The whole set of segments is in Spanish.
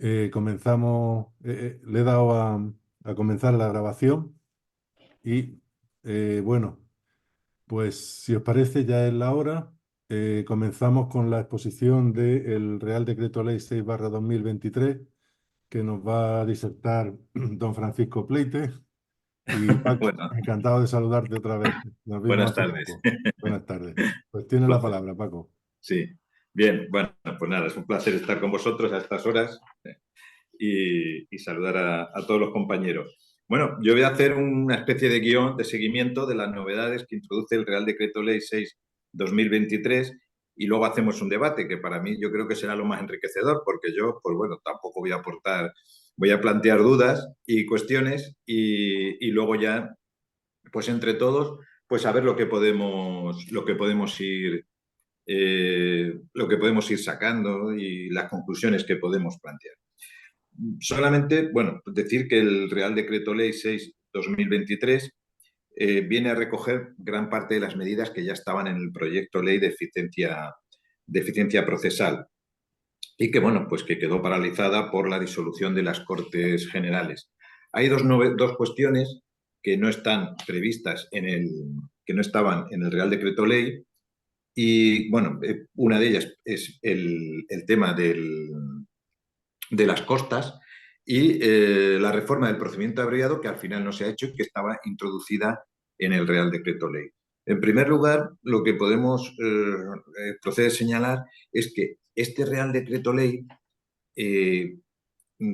Le he dado a comenzar la grabación y bueno, pues si os parece ya es la hora. Comenzamos con la exposición del Real Decreto Ley 6/2023 que nos va a disertar don Francisco Pleite. Y Paco, Bueno, encantado de saludarte otra vez. Nos vimos buenas hace tardes. poco. Buenas tardes. Pues Un tiene la placer. palabra, Paco. Sí. Bien, bueno, pues nada, es un placer estar con vosotros a estas horas y saludar a todos los compañeros. Bueno, yo voy a hacer una especie de guión de seguimiento de las novedades que introduce el Real Decreto Ley 6/2023 y luego hacemos un debate que para mí yo creo que será lo más enriquecedor porque yo, pues bueno, tampoco voy a aportar, voy a plantear dudas y cuestiones y luego ya pues entre todos, pues a ver lo que podemos ir sacando y las conclusiones que podemos plantear. Solamente, bueno, decir que el Real Decreto Ley 6/2023 viene a recoger gran parte de las medidas que ya estaban en el proyecto ley de eficiencia procesal y que, bueno, pues que quedó paralizada por la disolución de las Cortes Generales. Hay dos cuestiones que no están previstas que no estaban en el Real Decreto Ley y, bueno, una de ellas es el tema de las costas y la reforma del procedimiento abreviado que al final no se ha hecho y que estaba introducida en el Real Decreto Ley. En primer lugar, lo que podemos proceder a señalar es que este Real Decreto Ley eh,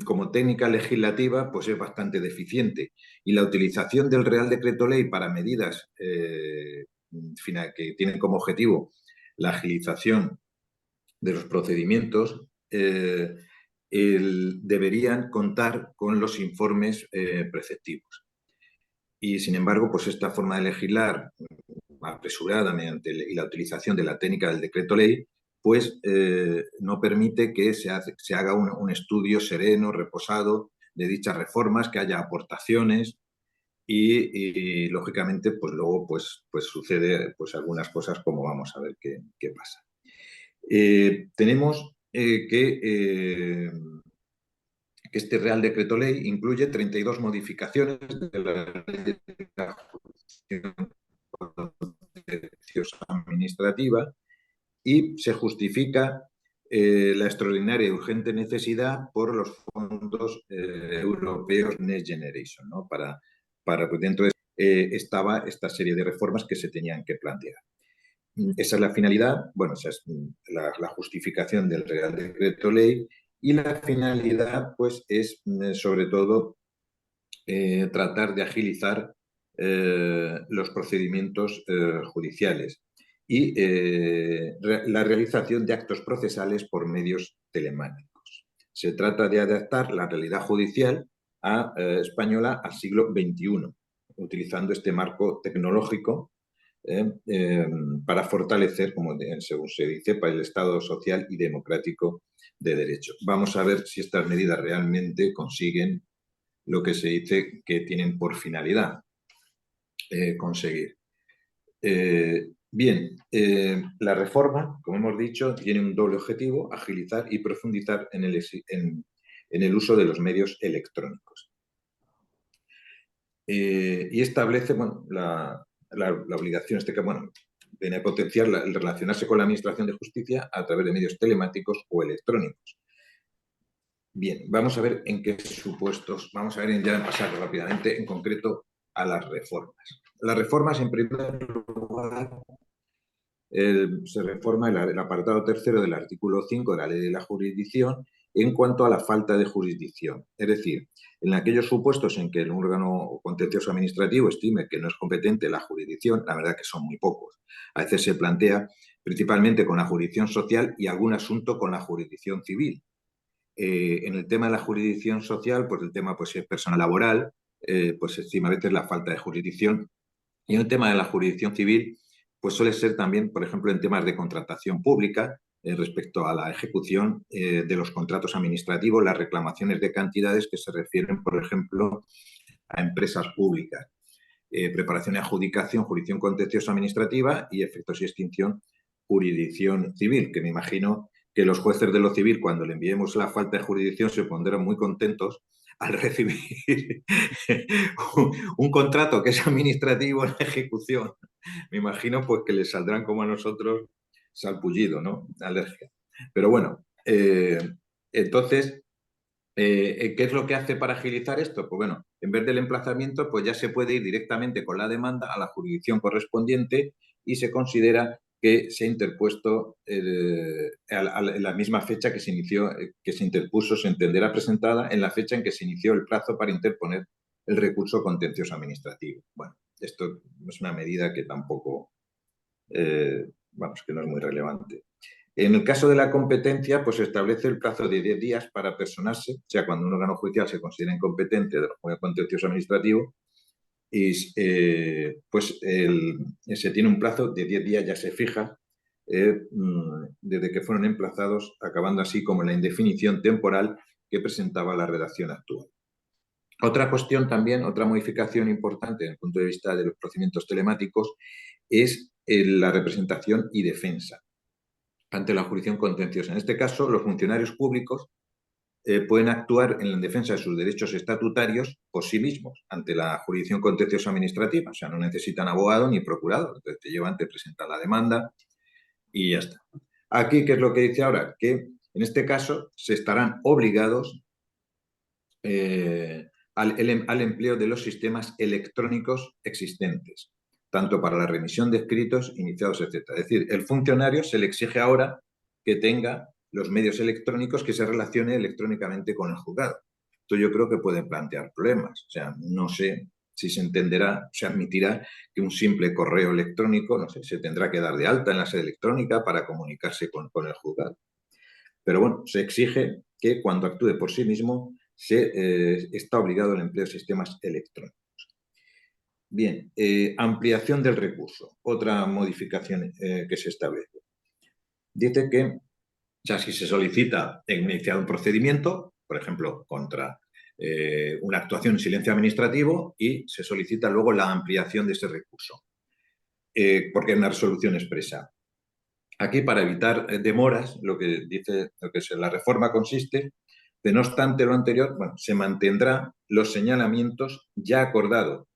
como técnica legislativa, pues es bastante deficiente. Y la utilización del Real Decreto Ley para medidas que tienen como objetivo la agilización de los procedimientos deberían contar con los informes preceptivos. Y sin embargo, pues esta forma de legislar apresurada y la utilización de la técnica del decreto ley, pues no permite que se haga un estudio sereno, reposado de dichas reformas, que haya aportaciones lógicamente, pues luego pues sucede pues algunas cosas como vamos a ver qué pasa. Tenemos que este Real Decreto Ley incluye 32 modificaciones de la ley de la justicia administrativa y se justifica la extraordinaria y urgente necesidad por los fondos europeos Next Generation, ¿no? Pues dentro de estaba esta serie de reformas que se tenían que plantear. Esa es la finalidad, bueno, esa es la justificación del Real Decreto Ley y la finalidad, pues, es sobre todo tratar de agilizar los procedimientos judiciales y la realización de actos procesales por medios telemáticos. Se trata de adaptar la realidad judicial española al siglo XXI, utilizando este marco tecnológico para fortalecer, según se dice, para el Estado social y democrático de derecho. Vamos a ver si estas medidas realmente consiguen lo que se dice que tienen por finalidad conseguir. Bien, la reforma, como hemos dicho, tiene un doble objetivo: agilizar y profundizar en el uso de los medios electrónicos. Y establece, bueno, la obligación, viene a potenciar el relacionarse con la Administración de Justicia a través de medios telemáticos o electrónicos. Bien, vamos a ver en qué supuestos, vamos a ver ya pasar rápidamente en concreto a las reformas. Las reformas, en primer lugar, se reforma el apartado tercero del artículo 5 de la Ley de la Jurisdicción en cuanto a la falta de jurisdicción. Es decir, en aquellos supuestos en que el órgano contencioso administrativo estime que no es competente la jurisdicción, la verdad que son muy pocos. A veces se plantea principalmente con la jurisdicción social y algún asunto con la jurisdicción civil. En el tema de la jurisdicción social, pues el tema pues, si es persona laboral, pues se estima a veces la falta de jurisdicción. Y en el tema de la jurisdicción civil, pues suele ser también, por ejemplo, en temas de contratación pública, respecto a la ejecución de los contratos administrativos, las reclamaciones de cantidades que se refieren, por ejemplo, a empresas públicas. Preparación y adjudicación, jurisdicción contencioso administrativa y efectos y extinción, jurisdicción civil, que me imagino que los jueces de lo civil, cuando le enviemos la falta de jurisdicción, se pondrán muy contentos al recibir un contrato que es administrativo en la ejecución. Me imagino pues que les saldrán como a nosotros salpullido, ¿no? Alergia. Pero bueno, entonces, ¿qué es lo que hace para agilizar esto? Pues bueno, en vez del emplazamiento, pues ya se puede ir directamente con la demanda a la jurisdicción correspondiente y se considera que se ha interpuesto en la misma fecha que se inició, que se interpuso, se entenderá presentada en la fecha en que se inició el plazo para interponer el recurso contencioso administrativo. Bueno, esto es una medida que tampoco, vamos, que no es muy relevante. En el caso de la competencia, pues se establece el plazo de 10 días para personarse, o sea, cuando un órgano judicial se considera incompetente del juego contencioso administrativo, y se tiene un plazo de 10 días, ya se fija, desde que fueron emplazados, acabando así como la indefinición temporal que presentaba la redacción actual. Otra cuestión también, otra modificación importante desde el punto de vista de los procedimientos telemáticos, es la representación y defensa ante la jurisdicción contenciosa. En este caso, los funcionarios públicos pueden actuar en defensa de sus derechos estatutarios por sí mismos ante la jurisdicción contenciosa administrativa. O sea, no necesitan abogado ni procurador. Entonces te llevan, te presentan la demanda y ya está. Aquí, ¿qué es lo que dice ahora? Que en este caso se estarán obligados al empleo de los sistemas electrónicos existentes, tanto para la remisión de escritos, iniciados, etc. Es decir, el funcionario se le exige ahora que tenga los medios electrónicos, que se relacione electrónicamente con el juzgado. Esto yo creo que puede plantear problemas. O sea, no sé si se entenderá, se admitirá que un simple correo electrónico, no sé, se tendrá que dar de alta en la sede electrónica para comunicarse con el juzgado. Pero bueno, se exige que cuando actúe por sí mismo está obligado al empleo de sistemas electrónicos. Bien, ampliación del recurso, otra modificación que se establece. Dice que, o sea, si se solicita iniciar un procedimiento, por ejemplo, contra una actuación en silencio administrativo, y se solicita luego la ampliación de ese recurso, porque es una resolución expresa. Aquí, para evitar demoras, lo que la reforma consiste de no obstante lo anterior, bueno, se mantendrá los señalamientos ya acordados.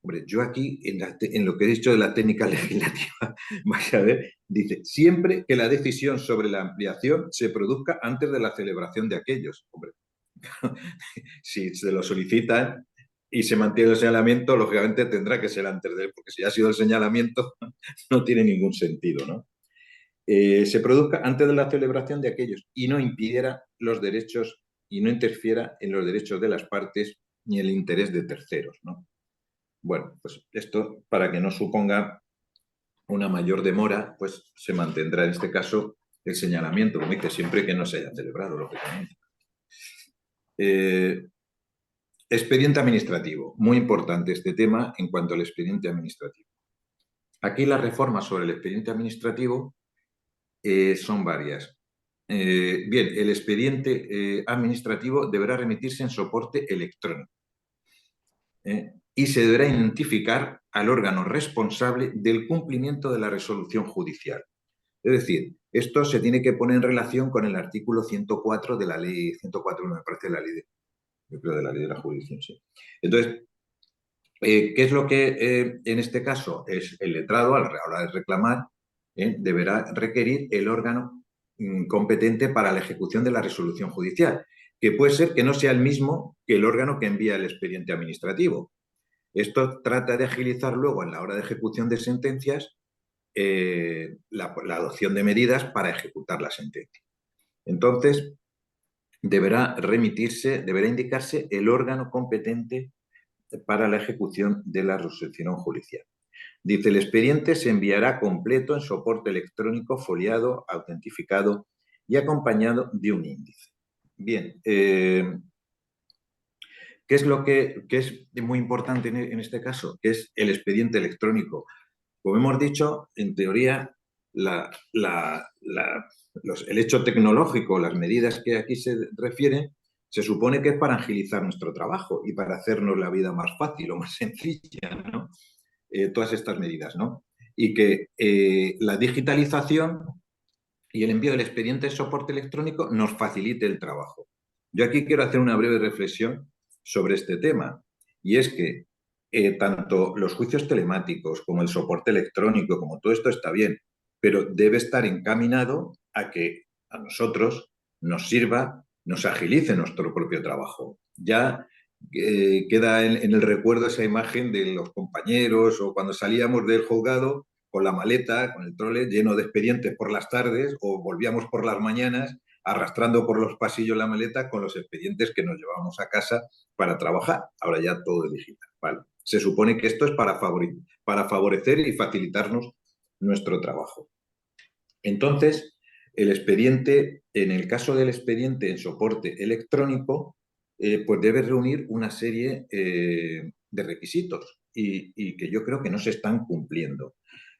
Hombre, yo aquí, en lo que he dicho de la técnica legislativa, vais a ver, dice, siempre que la decisión sobre la ampliación se produzca antes de la celebración de aquellos. Hombre, si se lo solicitan y se mantiene el señalamiento, lógicamente tendrá que ser antes de él, porque si ha sido el señalamiento, no tiene ningún sentido, ¿no? Se produzca antes de la celebración de aquellos y no impidiera los derechos y no interfiera en los derechos de las partes ni el interés de terceros, ¿no? Bueno, pues esto, para que no suponga una mayor demora, pues se mantendrá en este caso el señalamiento, como dice, siempre que no se haya celebrado, lógicamente. Expediente administrativo. Muy importante este tema en cuanto al expediente administrativo. Aquí las reformas sobre el expediente administrativo son varias. Bien, el expediente administrativo deberá remitirse en soporte electrónico y se deberá identificar al órgano responsable del cumplimiento de la resolución judicial. Es decir, esto se tiene que poner en relación con el artículo 104 de la ley 104, me parece la ley de la ley de la jurisdicción. Sí. Entonces, ¿qué es lo que en este caso es el letrado a la hora de reclamar? Deberá requerir el órgano competente para la ejecución de la resolución judicial, que puede ser que no sea el mismo que el órgano que envía el expediente administrativo. Esto trata de agilizar luego en la hora de ejecución de sentencias la adopción de medidas para ejecutar la sentencia. Entonces, deberá indicarse el órgano competente para la ejecución de la resolución judicial. Dice, el expediente se enviará completo en soporte electrónico, foliado, autentificado y acompañado de un índice. Bien, ¿qué es lo que es muy importante en este caso? Que es el expediente electrónico. Como hemos dicho, en teoría, el hecho tecnológico, las medidas que aquí se refieren, se supone que es para agilizar nuestro trabajo y para hacernos la vida más fácil o más sencilla, ¿no? Todas estas medidas, ¿no? Y que la digitalización y el envío del expediente de soporte electrónico nos facilite el trabajo. Yo aquí quiero hacer una breve reflexión sobre este tema, y es que tanto los juicios telemáticos como el soporte electrónico, como todo esto está bien, pero debe estar encaminado a que a nosotros nos sirva, nos agilice nuestro propio trabajo. Ya queda en el recuerdo esa imagen de los compañeros o cuando salíamos del juzgado con la maleta, con el trole lleno de expedientes por las tardes o volvíamos por las mañanas arrastrando por los pasillos la maleta con los expedientes que nos llevábamos a casa para trabajar. Ahora ya todo es digital. ¿Vale? Se supone que esto es para favorecer y facilitarnos nuestro trabajo. Entonces, el expediente, en el caso del expediente en soporte electrónico, pues debe reunir una serie de requisitos y que yo creo que no se están cumpliendo.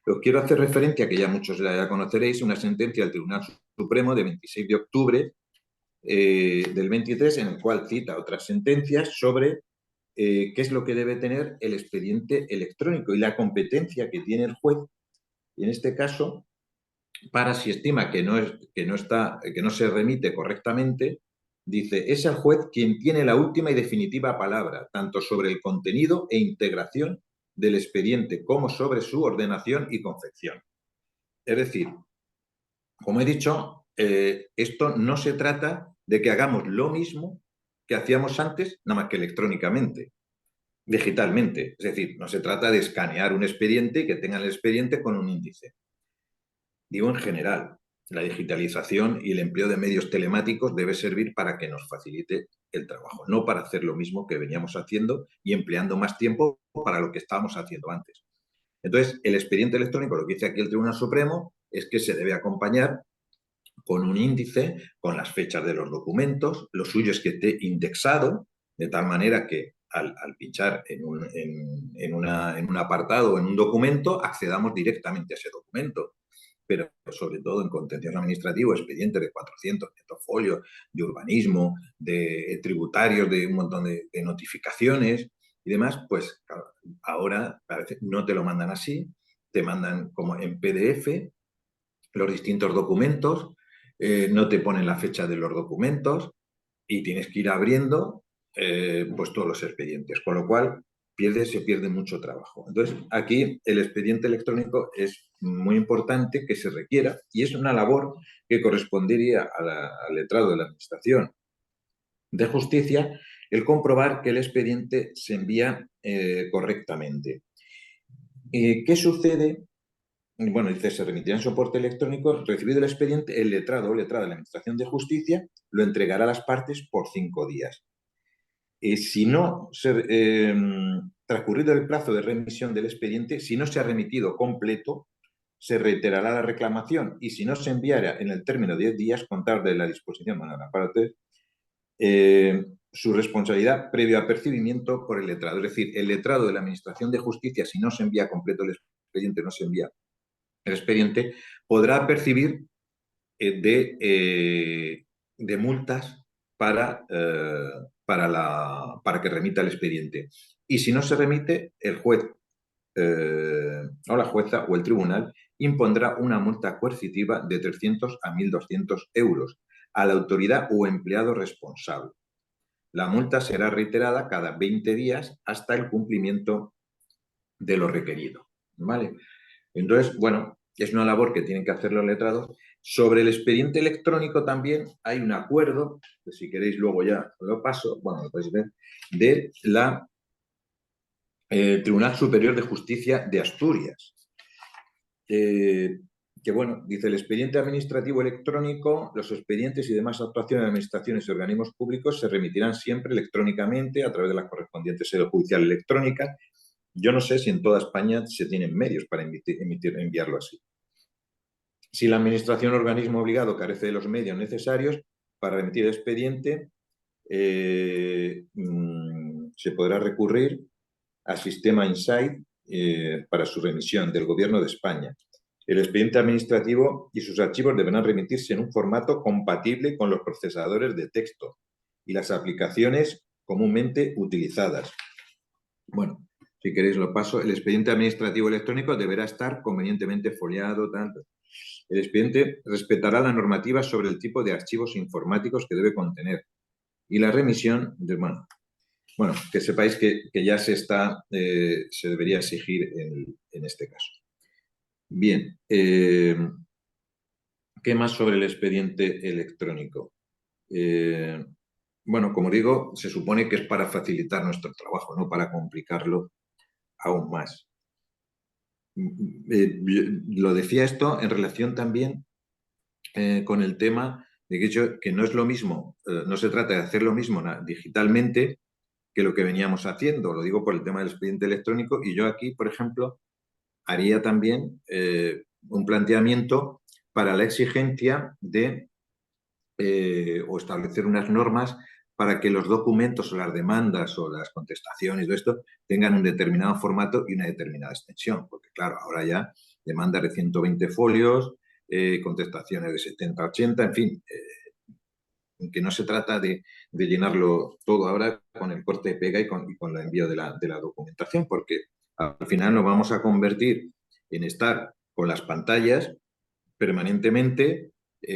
Os quiero hacer referencia, que ya muchos ya conoceréis, una sentencia del Tribunal Supremo de 26 de octubre del 23, en el cual cita otras sentencias sobre qué es lo que debe tener el expediente electrónico y la competencia que tiene el juez, y en este caso, para si estima que no se remite correctamente, dice, es el juez quien tiene la última y definitiva palabra, tanto sobre el contenido e integración del expediente como sobre su ordenación y confección. Es decir, como he dicho, esto no se trata de que hagamos lo mismo que hacíamos antes, nada más que electrónicamente, digitalmente. Es decir, no se trata de escanear un expediente y que tengan el expediente con un índice. Digo en general, la digitalización y el empleo de medios telemáticos debe servir para que nos facilite el trabajo, no para hacer lo mismo que veníamos haciendo y empleando más tiempo para lo que estábamos haciendo antes. Entonces, el expediente electrónico, lo que dice aquí el Tribunal Supremo, es que se debe acompañar con un índice, con las fechas de los documentos, lo suyo es que esté indexado, de tal manera que al pinchar en un apartado o en un documento, accedamos directamente a ese documento. Pero sobre todo en contencioso administrativo, expedientes de 400, 500 folios, de urbanismo, de tributarios, de un montón de notificaciones y demás, pues ahora parece no te lo mandan así, te mandan como en PDF los distintos documentos, no te ponen la fecha de los documentos y tienes que ir abriendo pues todos los expedientes, con lo cual se pierde mucho trabajo. Entonces, aquí el expediente electrónico es muy importante que se requiera y es una labor que correspondería al letrado de la Administración de Justicia el comprobar que el expediente se envía correctamente. ¿Qué sucede? Bueno, dice, se remitirá en soporte electrónico, recibido el expediente, el letrado o letrada de la Administración de Justicia lo entregará a las partes por 5 días. Si no, transcurrido el plazo de remisión del expediente, si no se ha remitido completo, se reiterará la reclamación y si no se enviara en el término de 10 días, contar de la disposición de la parte, su responsabilidad previo apercibimiento por el letrado. Es decir, el letrado de la Administración de Justicia, si no se envía completo el expediente, no se envía el expediente, podrá percibir de multas para que remita el expediente. Y si no se remite, el juez o la jueza o el tribunal impondrá una multa coercitiva de 300 a 1.200 euros a la autoridad o empleado responsable. La multa será reiterada cada 20 días hasta el cumplimiento de lo requerido. ¿Vale? Entonces, bueno, es una labor que tienen que hacer los letrados. Sobre el expediente electrónico también hay un acuerdo, que si queréis luego ya lo paso, bueno, lo podéis ver, de la Tribunal Superior de Justicia de Asturias. Que bueno, dice el expediente administrativo electrónico, los expedientes y demás actuaciones de administraciones y organismos públicos se remitirán siempre electrónicamente a través de las correspondientes sedes judiciales electrónicas. Yo no sé si en toda España se tienen medios para enviarlo así. Si la administración o organismo obligado carece de los medios necesarios para remitir el expediente, se podrá recurrir al sistema Insight para su remisión del Gobierno de España. El expediente administrativo y sus archivos deberán remitirse en un formato compatible con los procesadores de texto y las aplicaciones comúnmente utilizadas. Bueno, si queréis lo paso. El expediente administrativo electrónico deberá estar convenientemente foliado, tanto. El expediente respetará la normativa sobre el tipo de archivos informáticos que debe contener y la remisión de, bueno, que sepáis que ya se debería exigir en este caso. Bien, ¿qué más sobre el expediente electrónico? Bueno, como digo, se supone que es para facilitar nuestro trabajo, no para complicarlo aún más. Lo decía esto en relación también con el tema de que no es lo mismo, no se trata de hacer lo mismo digitalmente que lo que veníamos haciendo. Lo digo por el tema del expediente electrónico y yo aquí, por ejemplo, haría también un planteamiento para la exigencia de o establecer unas normas para que los documentos o las demandas o las contestaciones de esto tengan un determinado formato y una determinada extensión, porque claro, ahora ya demandas de 120 folios, contestaciones de 70, 80, en fin, que no se trata de llenarlo todo ahora con el corte de pega y con el envío de la documentación, porque al final nos vamos a convertir en estar con las pantallas permanentemente,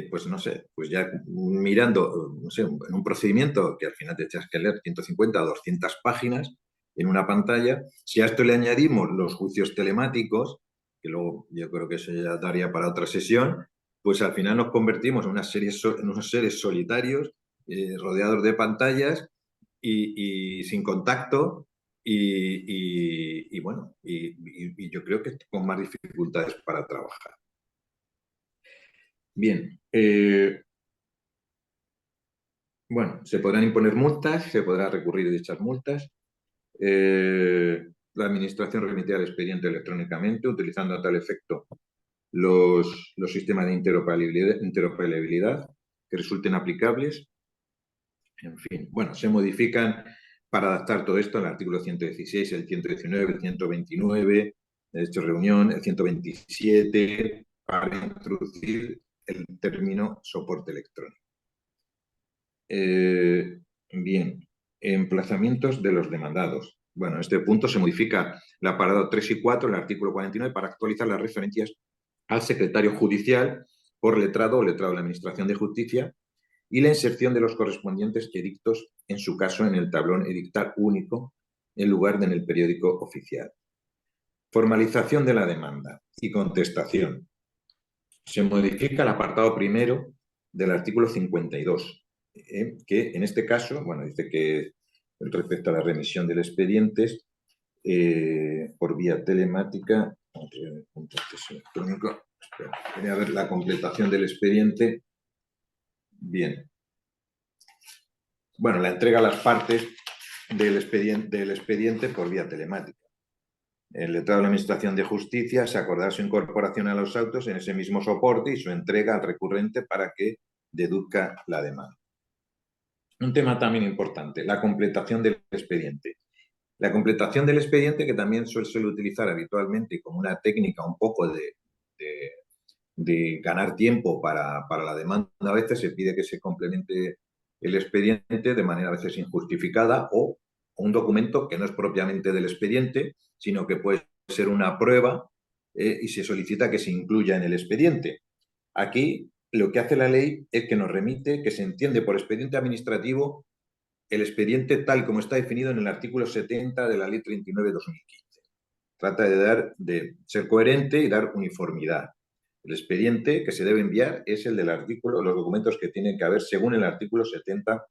pues no sé, pues ya mirando, no sé, en un procedimiento que al final te echas que leer 150 o 200 páginas en una pantalla, si a esto le añadimos los juicios telemáticos, que luego yo creo que eso ya daría para otra sesión, pues al final nos convertimos en unos seres solitarios, rodeados de pantallas y sin contacto y bueno, y yo creo que con más dificultades para trabajar. Bien, bueno, se podrán imponer multas, se podrá recurrir de dichas multas. La Administración remitirá el expediente electrónicamente, utilizando a tal efecto los sistemas de interoperabilidad que resulten aplicables. En fin, bueno, se modifican para adaptar todo esto al artículo 116, el 119, el 129, de hecho reunión, el 127, para introducir el término soporte electrónico. Bien, emplazamientos de los demandados. Bueno, en este punto se modifica el apartado 3 y 4 del artículo 49 para actualizar las referencias al secretario judicial por letrado o letrado de la Administración de Justicia y la inserción de los correspondientes edictos, en su caso, en el tablón edictal único, en lugar de en el periódico oficial. Formalización de la demanda y contestación. Se modifica el apartado primero del artículo 52, que en este caso, bueno, dice que respecto a la remisión del expediente por vía telemática, electrónico, voy a ver la completación del expediente. Bien. Bueno, la entrega a las partes del expediente por vía telemática. El letrado de la Administración de Justicia se acordará su incorporación a los autos en ese mismo soporte y su entrega al recurrente para que deduzca la demanda. Un tema también importante, la completación del expediente. La completación del expediente, que también suele utilizar habitualmente como una técnica un poco de ganar tiempo para la demanda, a veces se pide que se complemente el expediente de manera a veces injustificada o un documento que no es propiamente del expediente, sino que puede ser una prueba y se solicita que se incluya en el expediente. Aquí lo que hace la ley es que nos remite, que se entiende por expediente administrativo el expediente tal como está definido en el artículo 70 de la Ley 39/2015. Trata de ser coherente y dar uniformidad. El expediente que se debe enviar es el del artículo, los documentos que tienen que haber según el artículo 70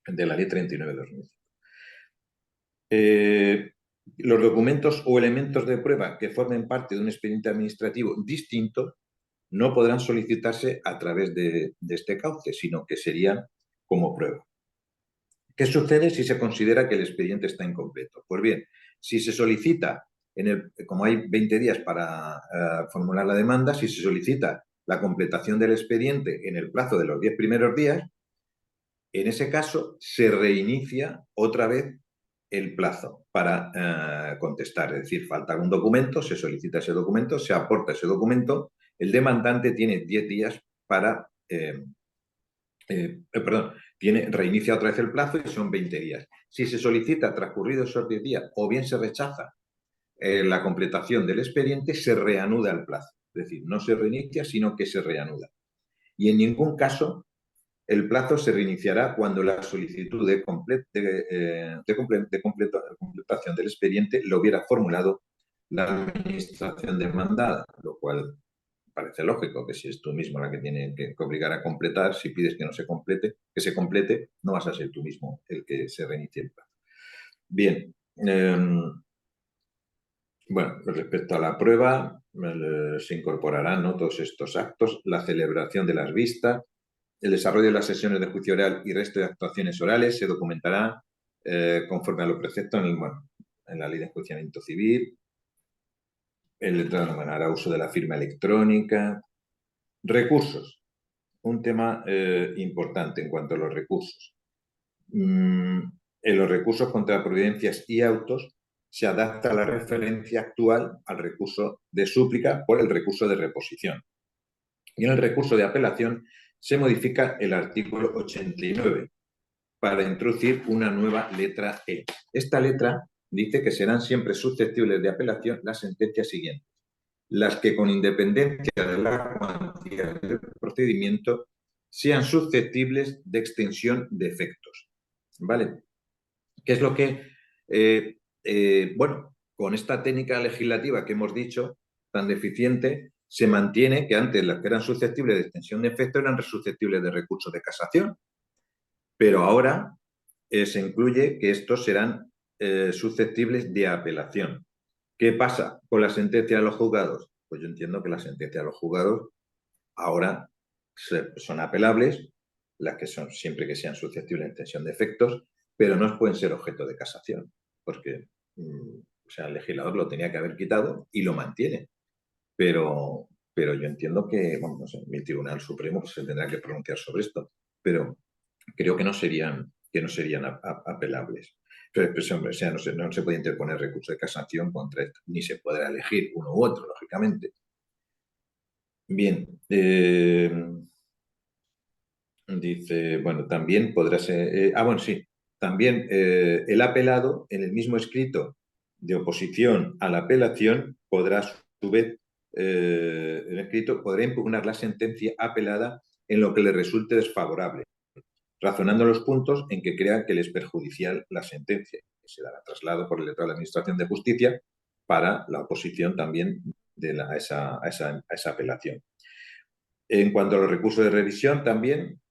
de la Ley 39/2005. Los documentos o elementos de prueba que formen parte de un expediente administrativo distinto no podrán solicitarse a través de este cauce, sino que serían como prueba. ¿Qué sucede si se considera que el expediente está incompleto? Pues bien, si se solicita, como hay 20 días para formular la demanda, si se solicita la completación del expediente en el plazo de los 10 primeros días, en ese caso se reinicia otra vez el plazo para contestar. Es decir, falta algún documento, se solicita ese documento, se aporta ese documento, el demandante tiene 10 días para... reinicia otra vez el plazo y son 20 días. Si se solicita transcurridos esos 10 días o bien se rechaza la completación del expediente, se reanuda el plazo. Es decir, no se reinicia, sino que se reanuda. Y en ningún caso el plazo se reiniciará cuando la solicitud de completación del expediente lo hubiera formulado la administración demandada, lo cual parece lógico que si es tú mismo la que tiene que obligar a completar, si pides que no se complete, que se complete, no vas a ser tú mismo el que se reinicie el plazo. Bien, bueno, respecto a la prueba, se incorporarán, ¿no?, todos estos actos, la celebración de las vistas, el desarrollo de las sesiones de juicio oral y resto de actuaciones orales se documentará conforme a lo precepto en la Ley de Enjuiciamiento Civil. El letrado hará uso de la firma electrónica. Recursos. Un tema importante en cuanto a los recursos. En los recursos contra providencias y autos se adapta la referencia actual al recurso de súplica por el recurso de reposición. Y en el recurso de apelación se modifica el artículo 89 para introducir una nueva letra E. Esta letra dice que serán siempre susceptibles de apelación las sentencias siguientes: las que, con independencia de la cuantía del procedimiento, sean susceptibles de extensión de efectos. ¿Vale? ¿Qué es lo que, bueno, con esta técnica legislativa que hemos dicho, tan deficiente, se mantiene que antes las que eran susceptibles de extensión de efectos eran susceptibles de recurso de casación, pero ahora se incluye que estos serán susceptibles de apelación. ¿Qué pasa con la sentencia de los juzgados? Pues yo entiendo que las sentencias de los juzgados ahora son apelables, las que son siempre que sean susceptibles de extensión de efectos, pero no pueden ser objeto de casación, porque o sea, el legislador lo tenía que haber quitado y lo mantiene. Pero yo entiendo que, bueno, no sé, mi Tribunal Supremo se tendrá que pronunciar sobre esto, pero creo que no serían apelables. Pero, pues, hombre, o sea, no se puede interponer recurso de casación contra esto, ni se podrá elegir uno u otro, lógicamente. Bien, dice, bueno, también podrá ser, bueno, sí, también el apelado en el mismo escrito de oposición a la apelación podrá, a su vez, el escrito podrá impugnar la sentencia apelada en lo que le resulte desfavorable, razonando los puntos en que crea que le es perjudicial la sentencia, que se dará traslado por el letrado de la Administración de Justicia para la oposición también a esa apelación. En cuanto a los recursos de revisión, también,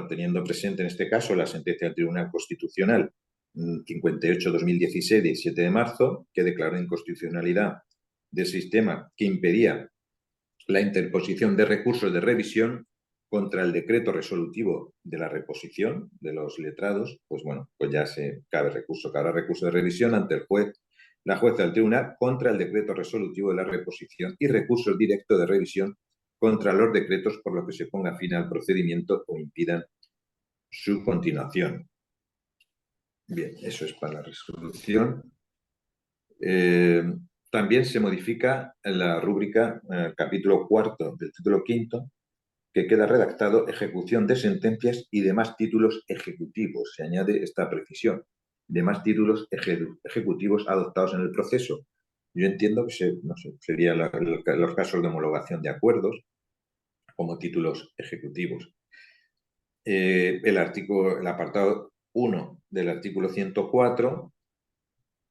teniendo presente en este caso la sentencia del Tribunal Constitucional 58-2016, 17 de marzo, que declaró inconstitucionalidad del sistema que impedía la interposición de recursos de revisión contra el decreto resolutivo de la reposición de los letrados, pues bueno, pues ya cabe recurso de revisión ante el juez, la jueza del tribunal, contra el decreto resolutivo de la reposición y recursos directos de revisión contra los decretos por los que se ponga fin al procedimiento o impidan su continuación. Bien, eso es para la resolución. También se modifica la rúbrica capítulo cuarto del título quinto, que queda redactado ejecución de sentencias y demás títulos ejecutivos. Se añade esta precisión: demás títulos ejecutivos adoptados en el proceso. Yo entiendo que serían los casos de homologación de acuerdos como títulos ejecutivos. El apartado 1 del artículo 104,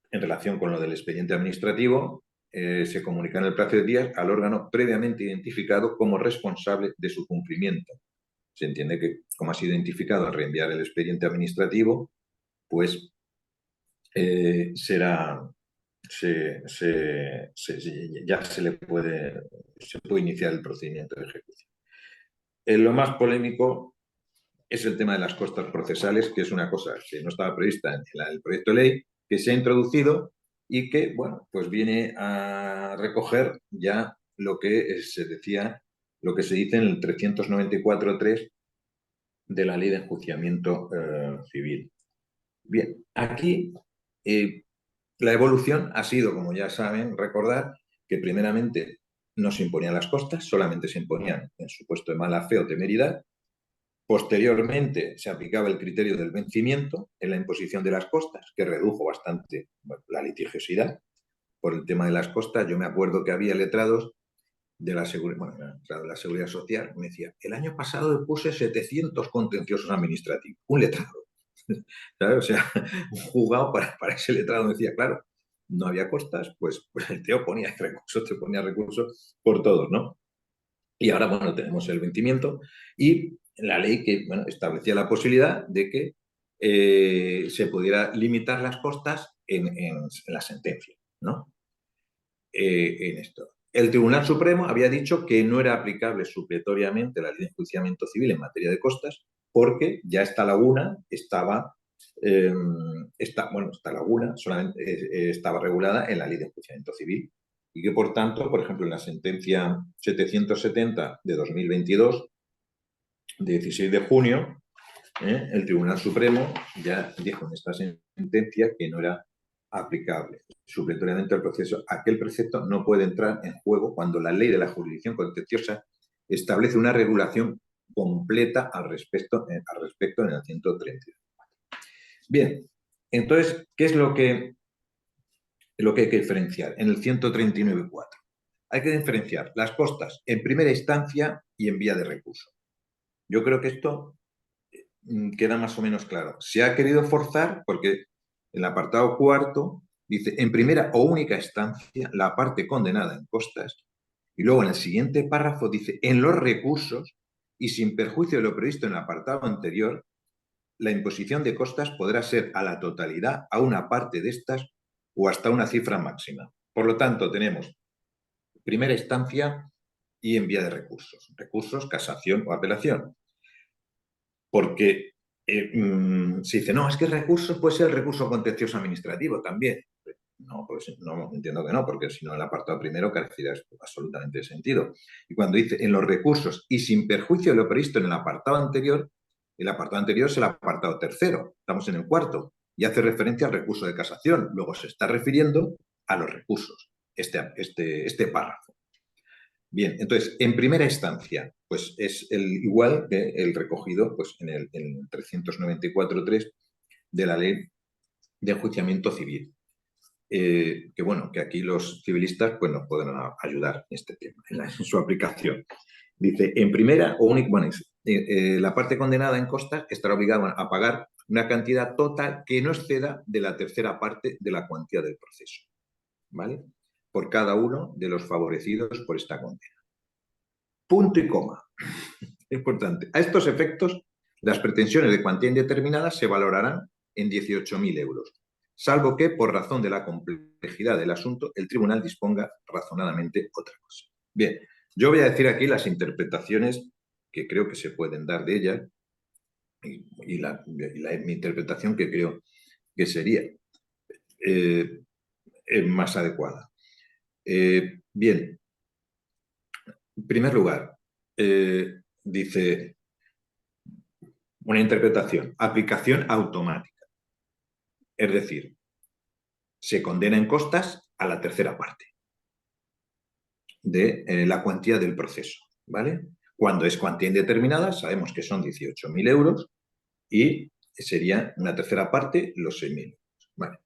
en relación con lo del expediente administrativo, se comunica en el plazo de días al órgano previamente identificado como responsable de su cumplimiento. Se entiende que, como ha sido identificado al reenviar el expediente administrativo, pues ya se puede iniciar el procedimiento de ejecución. Lo más polémico es el tema de las costas procesales, que es una cosa que no estaba prevista en el proyecto de ley, que se ha introducido y que, bueno, pues viene a recoger ya lo que se decía, lo que se dice en el 394.3 de la Ley de Enjuiciamiento Civil. Bien, aquí la evolución ha sido, como ya saben, recordar que primeramente no se imponían las costas, solamente se imponían en supuesto de mala fe o temeridad. Posteriormente se aplicaba el criterio del vencimiento en la imposición de las costas, que redujo bastante la litigiosidad. por el tema de las costas. Yo me acuerdo que había letrados de la seguridad, bueno, de la seguridad social, me decía, el año pasado puse 700 contenciosos administrativos, un letrado. ¿Sabes? O sea, un juzgado para ese letrado me decía, claro, no había costas, pues el tío ponía recursos, te ponía recursos por todos, ¿no? Y ahora, bueno, tenemos el vencimiento y la ley que, bueno, establecía la posibilidad de que se pudiera limitar las costas en la sentencia, ¿no? En esto. El Tribunal Supremo había dicho que no era aplicable supletoriamente la ley de enjuiciamiento civil en materia de costas porque ya esta laguna estaba, esta laguna solamente estaba regulada en la ley de enjuiciamiento civil y que, por tanto, por ejemplo, en la sentencia 770 de 2022, de 16 de junio, el Tribunal Supremo ya dijo en esta sentencia que no era aplicable supletoriamente al proceso. Aquel precepto no puede entrar en juego cuando la ley de la jurisdicción contenciosa establece una regulación completa al respecto en el 132. Bien, entonces, ¿qué es lo que hay que diferenciar en el 139.4? Hay que diferenciar las costas en primera instancia y en vía de recurso. Yo creo que esto queda más o menos claro. Se ha querido forzar porque en el apartado cuarto dice, en primera o única instancia, la parte condenada en costas, y luego en el siguiente párrafo dice, en los recursos, y sin perjuicio de lo previsto en el apartado anterior, la imposición de costas podrá ser a la totalidad, a una parte de estas o hasta una cifra máxima. Por lo tanto, tenemos primera instancia y en vía de recursos, casación o apelación. Porque se dice, no, es que el recurso puede ser el recurso contencioso administrativo también. No, pues no, entiendo que no, porque si no el apartado primero carecería absolutamente de sentido. Y cuando dice en los recursos y sin perjuicio de lo previsto en el apartado anterior es el apartado tercero, estamos en el cuarto, y hace referencia al recurso de casación. Luego se está refiriendo a los recursos, este párrafo. Bien, entonces, en primera instancia, pues es igual que el recogido pues, en el 394.3 de la Ley de Enjuiciamiento Civil. Que bueno, que aquí los civilistas pues, nos pueden ayudar en este tema, en su aplicación. Dice, en primera o única, bueno, la parte condenada en costas estará obligada a pagar una cantidad total que no exceda de la tercera parte de la cuantía del proceso, ¿vale? Por cada uno de los favorecidos por esta condena. Punto y coma. Importante. A estos efectos, las pretensiones de cuantía indeterminada se valorarán en 18.000 euros, salvo que, por razón de la complejidad del asunto, el tribunal disponga razonadamente otra cosa. Bien, yo voy a decir aquí las interpretaciones que creo que se pueden dar de ella y mi interpretación que creo que sería más adecuada. Bien, en primer lugar, dice una interpretación, aplicación automática. Es decir, se condena en costas a la tercera parte de la cuantía del proceso, ¿vale? Cuando es cuantía indeterminada, sabemos que son 18.000 euros y sería una tercera parte los 6.000 euros, ¿vale?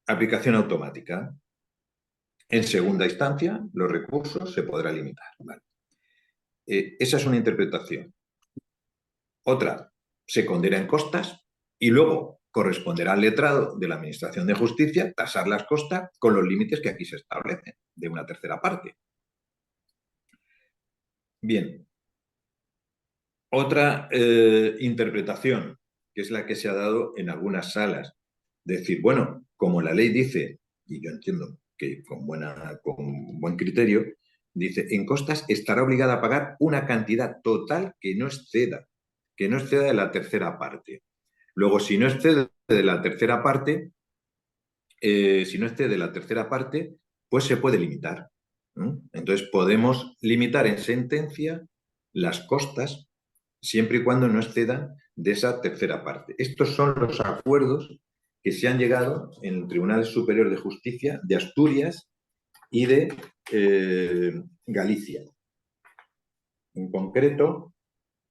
Aplicación automática. En segunda instancia, los recursos se podrá limitar, ¿vale? Esa es una interpretación. Otra, se condena en costas y luego corresponderá al letrado de la Administración de Justicia tasar las costas con los límites que aquí se establecen de una tercera parte. Bien. Otra interpretación, que es la que se ha dado en algunas salas, decir, bueno, como la ley dice, y yo entiendo que con buen criterio, dice, en costas estará obligada a pagar una cantidad total que no exceda de la tercera parte. Luego, si no excede de la tercera parte, pues se puede limitar. Entonces, podemos limitar en sentencia las costas siempre y cuando no excedan de esa tercera parte. Estos son los acuerdos que se han llegado en el Tribunal Superior de Justicia de Asturias y de Galicia. En concreto,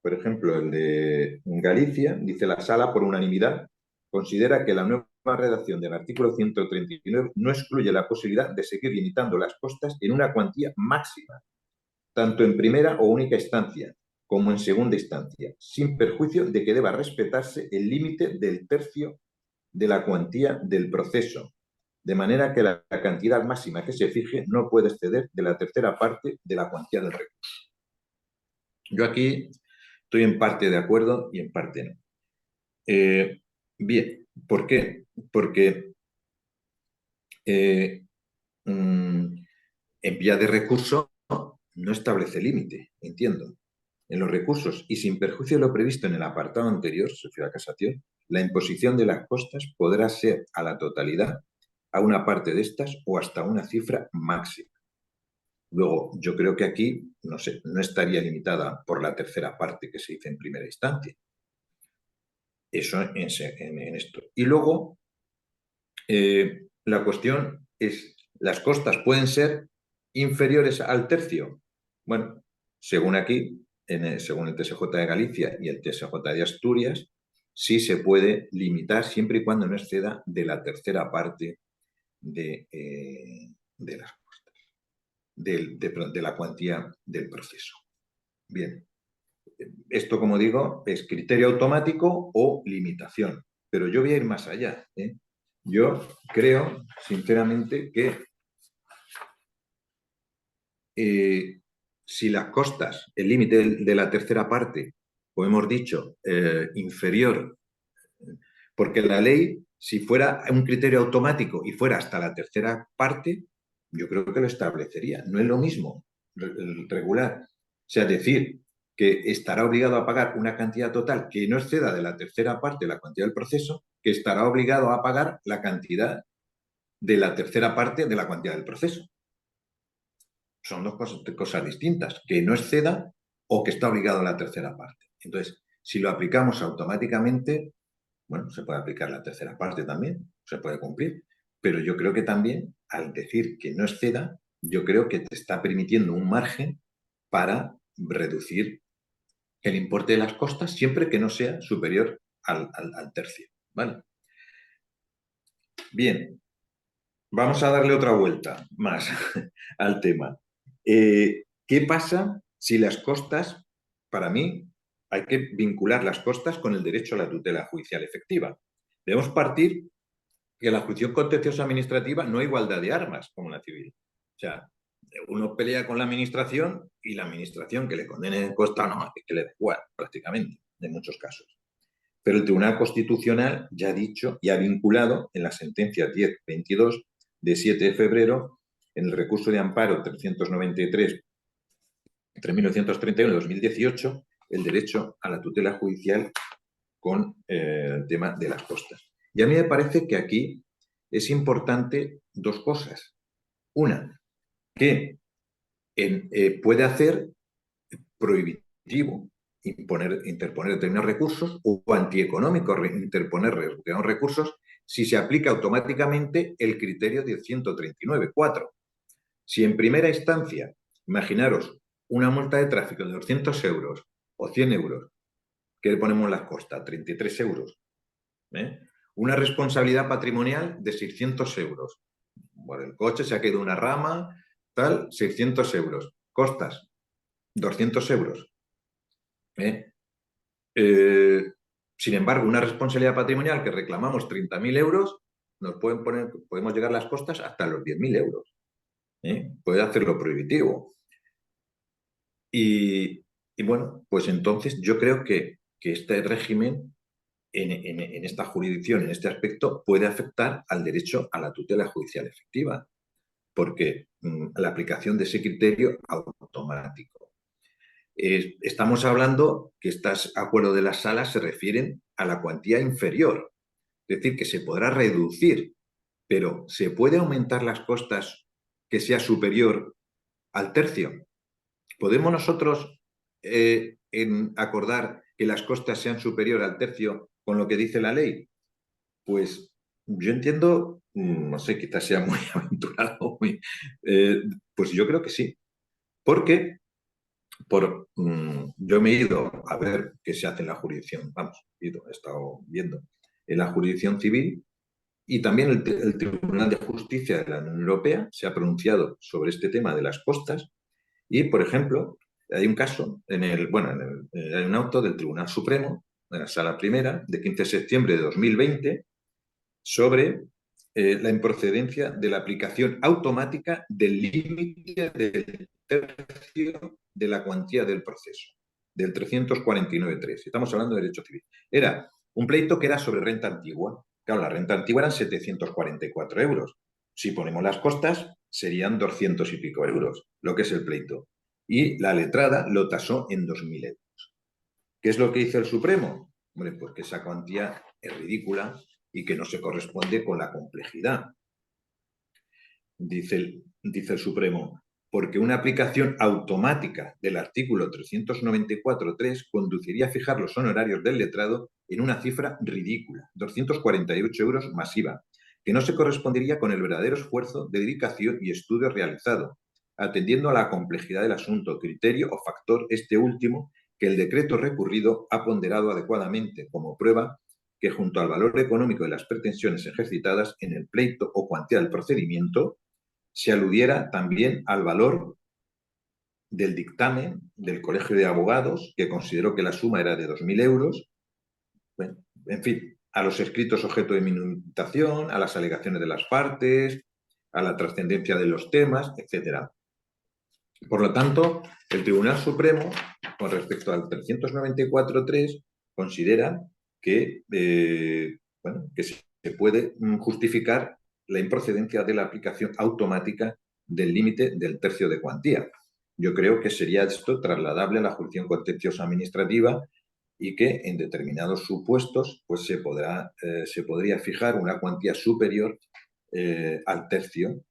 por ejemplo, el de Galicia, dice la sala por unanimidad, considera que la nueva redacción del artículo 139 no excluye la posibilidad de seguir limitando las costas en una cuantía máxima, tanto en primera o única instancia como en segunda instancia, sin perjuicio de que deba respetarse el límite del tercio de la cuantía del proceso, de manera que la cantidad máxima que se fije no puede exceder de la tercera parte de la cuantía del recurso. Yo aquí estoy en parte de acuerdo y en parte no. Bien, ¿por qué? Porque en vía de recurso no establece límite, entiendo. En los recursos y sin perjuicio de lo previsto en el apartado anterior, se refiere a casación, la imposición de las costas podrá ser a la totalidad, a una parte de estas o hasta una cifra máxima. Luego, yo creo que aquí, no sé, no estaría limitada por la tercera parte que se dice en primera instancia. Eso en esto. Y luego, la cuestión es, ¿las costas pueden ser inferiores al tercio? Bueno, según aquí, según el TSJ de Galicia y el TSJ de Asturias, sí se puede limitar siempre y cuando no exceda de la tercera parte de las costas, de la cuantía del proceso. Bien, esto, como digo, es criterio automático o limitación, pero yo voy a ir más allá. Yo creo, sinceramente, que si las costas, el límite de la tercera parte, o hemos dicho, inferior, porque la ley, si fuera un criterio automático y fuera hasta la tercera parte, yo creo que lo establecería. No es lo mismo regular. O sea, decir que estará obligado a pagar una cantidad total que no exceda de la tercera parte de la cuantía del proceso, que estará obligado a pagar la cantidad de la tercera parte de la cuantía del proceso. Son dos cosas distintas, que no exceda o que está obligado a la tercera parte. Entonces, si lo aplicamos automáticamente, bueno, se puede aplicar la tercera parte también, se puede cumplir, pero yo creo que también, al decir que no exceda, yo creo que te está permitiendo un margen para reducir el importe de las costas siempre que no sea superior al tercio, ¿vale? Bien, vamos a darle otra vuelta más al tema. ¿Qué pasa si las costas, para mí, hay que vincular las costas con el derecho a la tutela judicial efectiva? Debemos partir que la jurisdicción contenciosa administrativa no hay igualdad de armas como la civil. O sea, uno pelea con la administración y la administración que le condene en costa no, es que le da igual prácticamente, en muchos casos. Pero el Tribunal Constitucional ya ha dicho y ha vinculado en la sentencia 1022 de 7 de febrero, en el recurso de amparo 393 entre 1931 y 2018, el derecho a la tutela judicial con el tema de las costas. Y a mí me parece que aquí es importante dos cosas. Una, que puede hacer prohibitivo interponer determinados recursos o antieconómico interponer determinados recursos si se aplica automáticamente el criterio del 139.4. Si en primera instancia, imaginaros una multa de tráfico de 200 euros o 100 euros, ¿qué le ponemos en las costas? 33 euros. Una responsabilidad patrimonial de 600 euros. Por el coche se ha caído una rama, tal, 600 euros. Costas, 200 euros. Sin embargo, una responsabilidad patrimonial que reclamamos 30.000 euros, nos pueden poner, podemos llegar a las costas hasta los 10.000 euros. Puede hacerlo prohibitivo. Y bueno, pues entonces yo creo que este régimen en esta jurisdicción, en este aspecto, puede afectar al derecho a la tutela judicial efectiva, porque la aplicación de ese criterio automático. Estamos hablando que estos acuerdos de las salas se refieren a la cuantía inferior, es decir, que se podrá reducir, pero ¿se puede aumentar las costas que sea superior al tercio? ¿Podemos nosotros acordar que las costas sean superior al tercio con lo que dice la ley? Pues yo entiendo, no sé, quizás sea muy aventurado, pues yo creo que sí. Porque yo me he ido a ver qué se hace en la jurisdicción, vamos, he estado viendo en la jurisdicción civil Y también el Tribunal de Justicia de la Unión Europea se ha pronunciado sobre este tema de las costas y, por ejemplo, hay un caso, hay un auto del Tribunal Supremo, en la Sala Primera, de 15 de septiembre de 2020, sobre la improcedencia de la aplicación automática del límite del tercio de la cuantía del proceso, del 349.3. Estamos hablando de derecho civil. Era un pleito que era sobre renta antigua. Claro, la renta antigua eran 744 euros. Si ponemos las costas, serían 200 y pico euros, lo que es el pleito. Y la letrada lo tasó en 2.000 euros. ¿Qué es lo que hizo el Supremo? Hombre, pues que esa cuantía es ridícula y que no se corresponde con la complejidad. Dice el Supremo, porque una aplicación automática del artículo 394.3 conduciría a fijar los honorarios del letrado en una cifra ridícula, 248 euros masiva, que no se correspondería con el verdadero esfuerzo de dedicación y estudio realizado, atendiendo a la complejidad del asunto, criterio o factor este último que el decreto recurrido ha ponderado adecuadamente como prueba que junto al valor económico de las pretensiones ejercitadas en el pleito o cuantía del procedimiento, se aludiera también al valor del dictamen del Colegio de Abogados, que consideró que la suma era de 2.000 euros, bueno, en fin, a los escritos objeto de minutación, a las alegaciones de las partes, a la trascendencia de los temas, etc. Por lo tanto, el Tribunal Supremo, con respecto al 394.3, considera que, que se puede justificar la improcedencia de la aplicación automática del límite del tercio de cuantía. Yo creo que sería esto trasladable a la jurisdicción contenciosa administrativa y que en determinados supuestos pues se podría fijar una cuantía superior al tercio,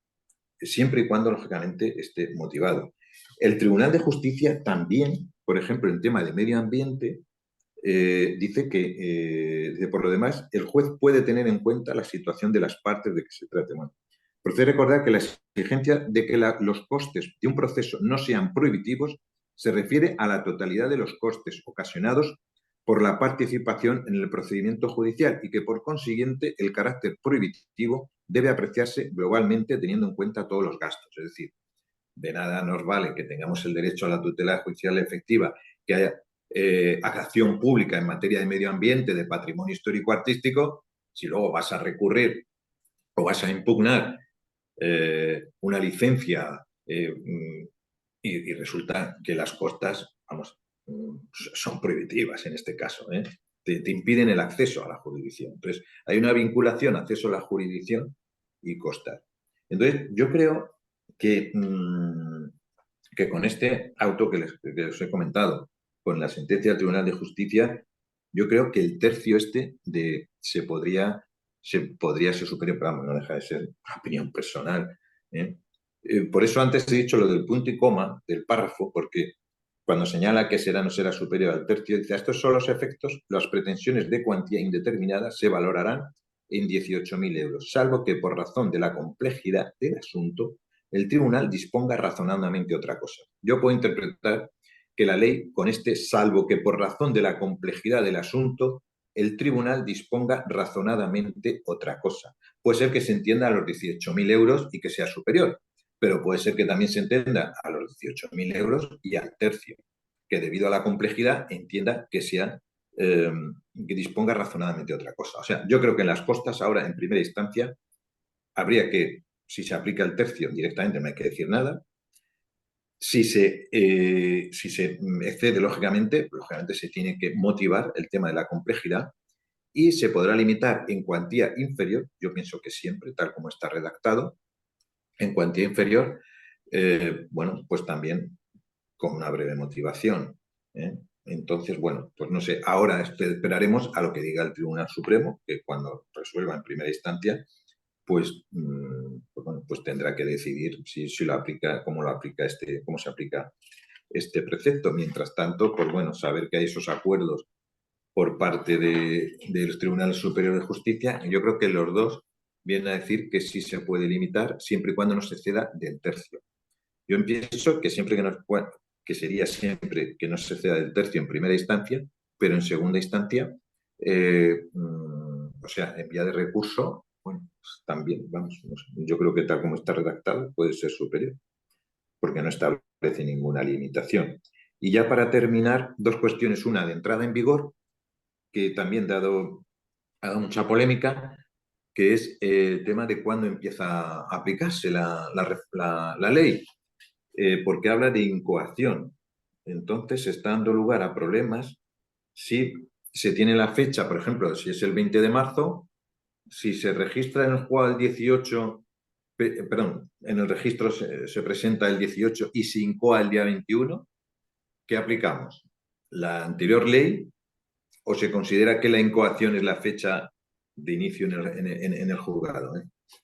siempre y cuando, lógicamente, esté motivado. El Tribunal de Justicia también, por ejemplo, en tema de medio ambiente, dice que, por lo demás, el juez puede tener en cuenta la situación de las partes de que se trate. Bueno, procede recordar que la exigencia de que los costes de un proceso no sean prohibitivos se refiere a la totalidad de los costes ocasionados por la participación en el procedimiento judicial y que, por consiguiente, el carácter prohibitivo debe apreciarse globalmente teniendo en cuenta todos los gastos. Es decir, de nada nos vale que tengamos el derecho a la tutela judicial efectiva, que haya acción pública en materia de medio ambiente, de patrimonio histórico-artístico, si luego vas a recurrir o vas a impugnar una licencia y resulta que las costas, vamos, son prohibitivas en este caso, ¿eh? Te impiden el acceso a la jurisdicción. Entonces, hay una vinculación, acceso a la jurisdicción y costas. Entonces, yo creo que con este auto que les he comentado, con la sentencia del Tribunal de Justicia, yo creo que el tercio se podría ser superior, pero vamos, no deja de ser una opinión personal. Por eso antes he dicho lo del punto y coma del párrafo, porque cuando señala que será o no será superior al tercio, dice, a estos son los efectos, las pretensiones de cuantía indeterminada se valorarán en 18.000 euros, salvo que por razón de la complejidad del asunto, el tribunal disponga razonadamente otra cosa. Yo puedo interpretar que la ley con salvo que por razón de la complejidad del asunto, el tribunal disponga razonadamente otra cosa. Puede ser que se entienda a los 18.000 euros y que sea superior, pero puede ser que también se entienda a los 18.000 euros y al tercio, que debido a la complejidad entienda que que disponga razonadamente otra cosa. O sea, yo creo que en las costas ahora, en primera instancia, habría que, si se aplica el tercio directamente, no hay que decir nada. Si se excede, lógicamente se tiene que motivar el tema de la complejidad y se podrá limitar en cuantía inferior, yo pienso que siempre, tal como está redactado, en cuantía inferior, pues también con una breve motivación. Entonces, bueno, pues no sé, ahora esperaremos a lo que diga el Tribunal Supremo, que cuando resuelva en primera instancia, pues, pues tendrá que decidir si lo aplica, cómo se aplica este precepto. Mientras tanto, pues bueno, saber que hay esos acuerdos por parte de los Tribunales Superiores de Justicia, yo creo que los dos vienen a decir que sí se puede limitar siempre y cuando no se ceda del tercio. Yo pienso que que sería siempre que no se ceda del tercio en primera instancia, pero en segunda instancia, o sea, en vía de recurso, bueno, pues, también, vamos, no sé, yo creo que tal como está redactado puede ser superior, porque no establece ninguna limitación. Y ya para terminar, dos cuestiones. Una de entrada en vigor, que también ha dado mucha polémica, que es el tema de cuándo empieza a aplicarse la ley, porque habla de incoación. Entonces está dando lugar a problemas si se tiene la fecha, por ejemplo, si es el 20 de marzo, si se registra en el juzgado el 18, perdón, en el registro se presenta el 18 y se incoa el día 21, ¿qué aplicamos? ¿La anterior ley o se considera que la incoación es la fecha de inicio en el juzgado?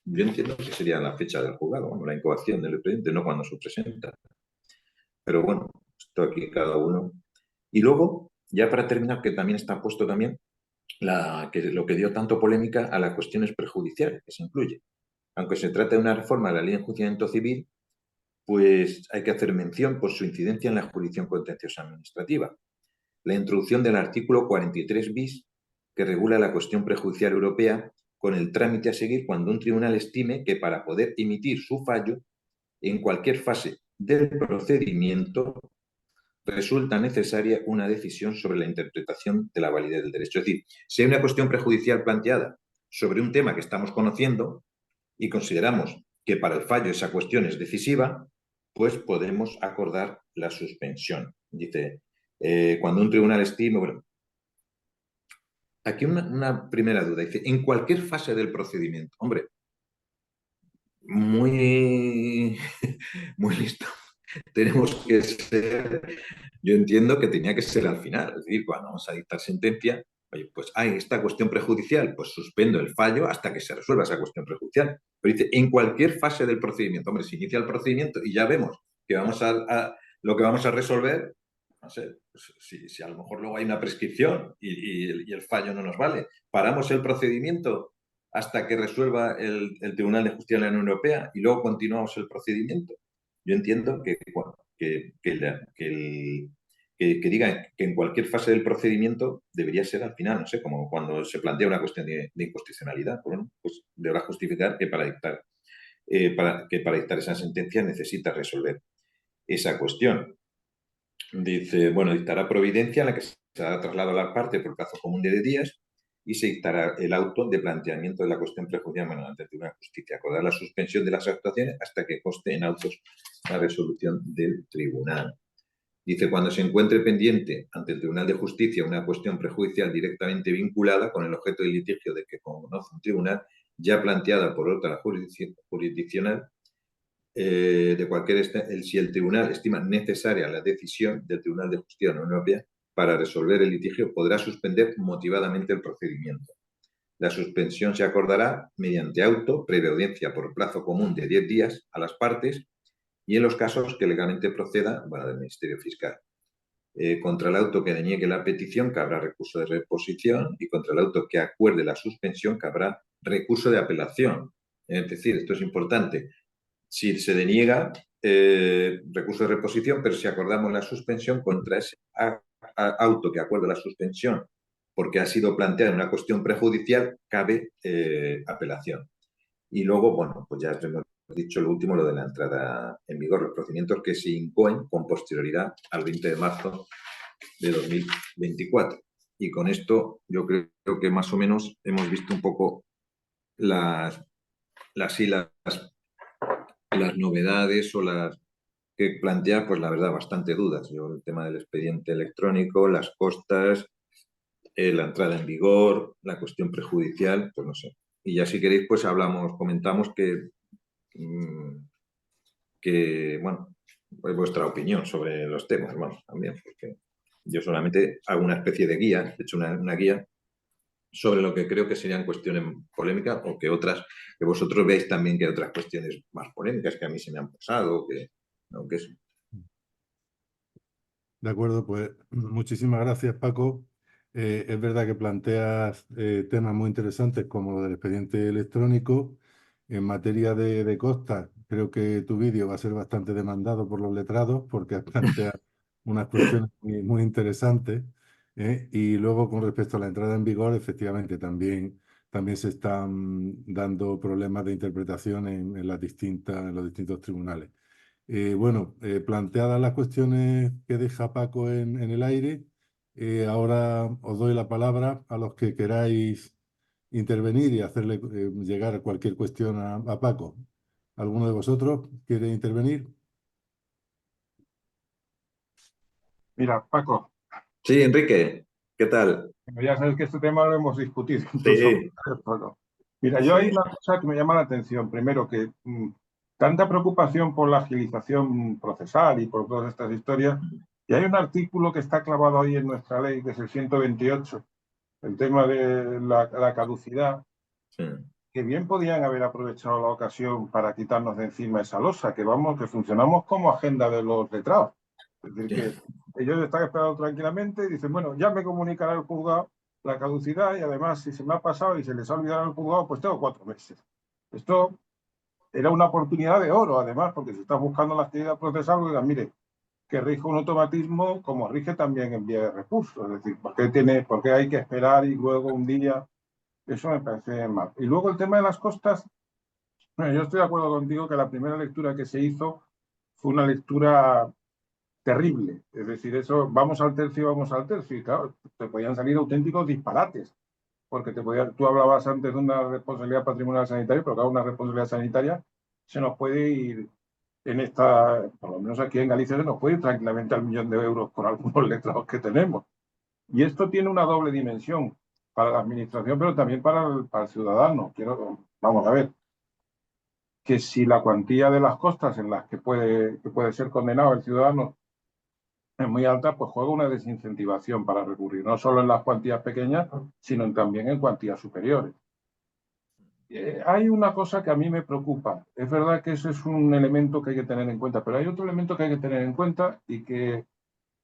Yo entiendo que sería la fecha del juzgado, bueno, la incoación del expediente, no cuando se presenta. Pero bueno, esto aquí cada uno. Y luego, ya para terminar, que también está puesto también lo que dio tanto polémica a las cuestiones prejudiciales que se incluye. Aunque se trata de una reforma de la ley de enjuiciamiento civil, pues hay que hacer mención por su incidencia en la jurisdicción contenciosa administrativa. La introducción del artículo 43 bis, que regula la cuestión prejudicial europea con el trámite a seguir cuando un tribunal estime que para poder emitir su fallo en cualquier fase del procedimiento resulta necesaria una decisión sobre la interpretación de la validez del derecho. Es decir, si hay una cuestión prejudicial planteada sobre un tema que estamos conociendo y consideramos que para el fallo esa cuestión es decisiva, pues podemos acordar la suspensión. Dice, cuando un tribunal estime, bueno, aquí una primera duda, dice, en cualquier fase del procedimiento, hombre, muy, muy listo. Tenemos que ser, yo entiendo que tenía que ser al final, es decir, cuando vamos a dictar sentencia, oye, pues hay esta cuestión prejudicial, pues suspendo el fallo hasta que se resuelva esa cuestión prejudicial. Pero dice, en cualquier fase del procedimiento, hombre, se inicia el procedimiento y ya vemos que lo que vamos a resolver, no sé, pues si a lo mejor luego hay una prescripción y el fallo no nos vale, paramos el procedimiento hasta que resuelva el Tribunal de Justicia de la Unión Europea y luego continuamos el procedimiento. Yo entiendo bueno, que diga que en cualquier fase del procedimiento debería ser al final, no sé, como cuando se plantea una cuestión de inconstitucionalidad, bueno, pues deberá justificar que para dictar esa sentencia necesita resolver esa cuestión. Dice, bueno, dictará providencia en la que se hará traslado a la parte por plazo común de días y se dictará el auto de planteamiento de la cuestión prejudicial ante el Tribunal de Justicia. Acordar la suspensión de las actuaciones hasta que conste en autos la resolución del tribunal. Dice, cuando se encuentre pendiente ante el Tribunal de Justicia una cuestión prejudicial directamente vinculada con el objeto del litigio de que conoce un tribunal, ya planteada por otra jurisdiccional, si el tribunal estima necesaria la decisión del Tribunal de Justicia de la Unión Europea para resolver el litigio, podrá suspender motivadamente el procedimiento. La suspensión se acordará mediante auto, previa audiencia por plazo común de 10 días a las partes y en los casos que legalmente proceda, bueno, del Ministerio Fiscal. Contra el auto que deniegue la petición, cabrá recurso de reposición y contra el auto que acuerde la suspensión, cabrá recurso de apelación. Es decir, esto es importante. Si se deniega, recurso de reposición, pero si acordamos la suspensión contra ese auto que acuerde la suspensión porque ha sido planteada en una cuestión prejudicial, cabe apelación. Y luego, bueno, pues ya hemos dicho lo último, lo de la entrada en vigor, los procedimientos que se incoen con posterioridad al 20 de marzo de 2024. Y con esto yo creo que más o menos hemos visto un poco las novedades o las que plantea, pues la verdad, bastante dudas. Yo, el tema del expediente electrónico, las costas, la entrada en vigor, la cuestión prejudicial, pues no sé. Y ya si queréis, pues comentamos que bueno, pues vuestra opinión sobre los temas, bueno, también, porque yo solamente hago una especie de guía, he hecho una guía sobre lo que creo que serían cuestiones polémicas o que vosotros veáis también que hay otras cuestiones más polémicas que a mí se me han pasado, que eso. De acuerdo, pues muchísimas gracias, Paco. Es verdad que planteas temas muy interesantes como lo del expediente electrónico. En materia de costas, creo que tu vídeo va a ser bastante demandado por los letrados porque plantea unas cuestiones muy interesantes. Y luego, con respecto a la entrada en vigor, efectivamente, también también se están dando problemas de interpretación en en los distintos tribunales. Bueno, planteadas las cuestiones que deja Paco en el aire, ahora os doy la palabra a los que queráis intervenir y hacerle llegar cualquier cuestión a Paco. ¿Alguno de vosotros quiere intervenir? Mira, Paco, Sí, Enrique, ¿qué tal? ya sabes que este tema lo hemos discutido incluso con Sí, Paco. Mira, yo hay sí, una cosa que me llama la atención. Primero, que tanta preocupación por la agilización procesal y por todas estas historias, y hay un artículo que está clavado ahí en nuestra ley, que es el 128, el tema de la caducidad, sí, que bien podían haber aprovechado la ocasión para quitarnos de encima esa losa, que vamos, que funcionamos como agenda de los letrados. Es decir, sí, que ellos están esperando tranquilamente y dicen, bueno, ya me comunicará el juzgado la caducidad y además si se me ha pasado y se les ha olvidado el juzgado, pues tengo 4 meses. Esto era una oportunidad de oro, además, porque si estás buscando la actividad procesal, digan, mire, que rige un automatismo como rige también en vía de recursos. Es decir, por qué hay que esperar y luego un día? Eso me parece mal. Y luego el tema de las costas, bueno, yo estoy de acuerdo contigo que la primera lectura que se hizo fue una lectura terrible. Es decir, eso, vamos al tercio, y claro, te podían salir auténticos disparates, porque tú hablabas antes de una responsabilidad patrimonial sanitaria, pero claro, una responsabilidad sanitaria se nos puede ir por lo menos aquí en Galicia, se nos puede ir tranquilamente al 1.000.000 de euros con algunos letrados que tenemos. Y esto tiene una doble dimensión para la administración, pero también para el ciudadano. Vamos a ver, que si la cuantía de las costas en las que puede ser condenado el ciudadano es muy alta, pues juega una desincentivación para recurrir, no solo en las cuantías pequeñas, sino también en cuantías superiores. Hay una cosa que a mí me preocupa. Es verdad que ese es un elemento que hay que tener en cuenta, pero hay otro elemento que hay que tener en cuenta y que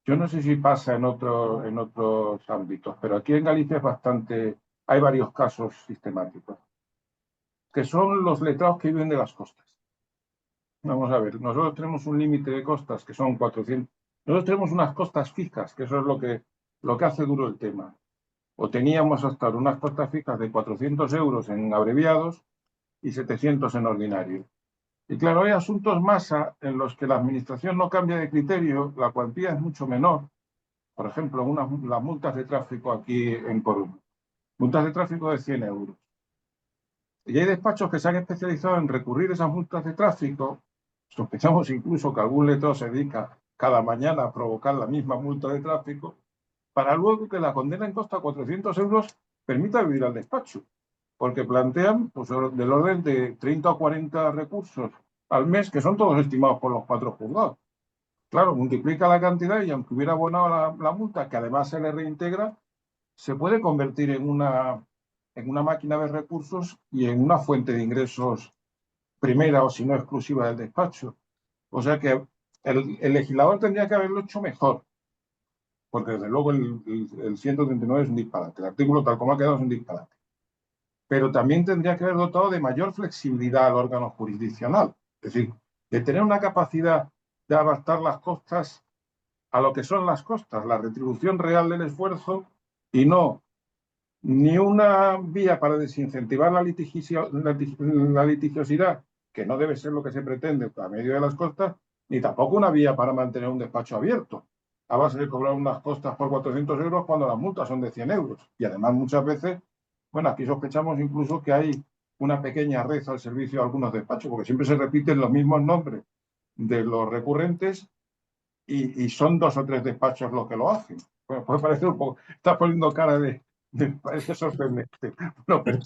yo no sé si pasa en otros ámbitos, pero aquí en Galicia es bastante, hay varios casos sistemáticos, que son los letrados que viven de las costas. Vamos a ver, nosotros tenemos un límite de costas que son 400. Nosotros tenemos unas costas fijas, que eso es lo que hace duro el tema. O teníamos hasta ahora unas costas fijas de 400 euros en abreviados y 700 en ordinario. Y claro, hay asuntos masa en los que la administración no cambia de criterio, la cuantía es mucho menor. Por ejemplo, las multas de tráfico aquí en Coruña. Multas de tráfico de 100 euros. Y hay despachos que se han especializado en recurrir esas multas de tráfico. Sospechamos incluso que algún letrado se dedica cada mañana a provocar la misma multa de tráfico para luego que la condena en costa 400 euros permita vivir al despacho. Porque plantean pues, del orden de 30 o 40 recursos al mes, que son todos estimados por los 4 juzgados. Claro, multiplica la cantidad y aunque hubiera abonado la multa, que además se le reintegra, se puede convertir en una máquina de recursos y en una fuente de ingresos primera o si no exclusiva del despacho. O sea que el legislador tendría que haberlo hecho mejor, porque desde luego el 139 es un disparate, el artículo tal como ha quedado es un disparate. Pero también tendría que haber dotado de mayor flexibilidad al órgano jurisdiccional, es decir, de tener una capacidad de adaptar las costas a lo que son las costas, la retribución real del esfuerzo y no ni una vía para desincentivar la litigiosidad, que no debe ser lo que se pretende a medio de las costas, ni tampoco una vía para mantener un despacho abierto, a base de cobrar unas costas por 400 euros cuando las multas son de 100 euros. Y además muchas veces, bueno, aquí sospechamos incluso que hay una pequeña red al servicio de algunos despachos, porque siempre se repiten los mismos nombres de los recurrentes y son 2 o 3 despachos los que lo hacen. Bueno, puede parecer un poco, está poniendo cara me parece sorprendente. No, pero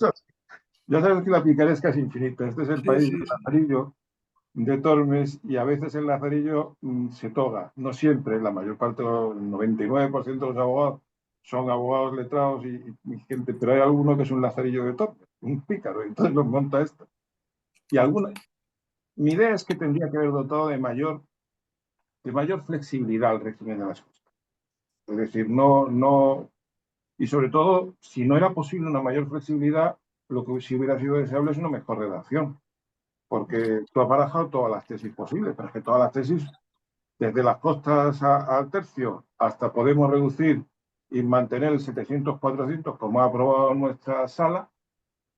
ya sabes que la picaresca es infinita. Este es el sí, país sí, del Lazarillo, de Tormes, y a veces el Lazarillo se toga. No siempre, la mayor parte, el 99% de los abogados son abogados letrados y gente, pero hay alguno que es un Lazarillo de Tormes, un pícaro, y entonces lo monta esto. Y mi idea es que tendría que haber dotado de mayor flexibilidad al régimen de las cosas. Es decir, y sobre todo, si no era posible una mayor flexibilidad, lo que sí hubiera sido deseable es una mejor redacción, porque tú has barajado todas las tesis posibles, pero es que todas las tesis, desde las costas al tercio, hasta podemos reducir y mantener el 700-400 como ha aprobado nuestra sala,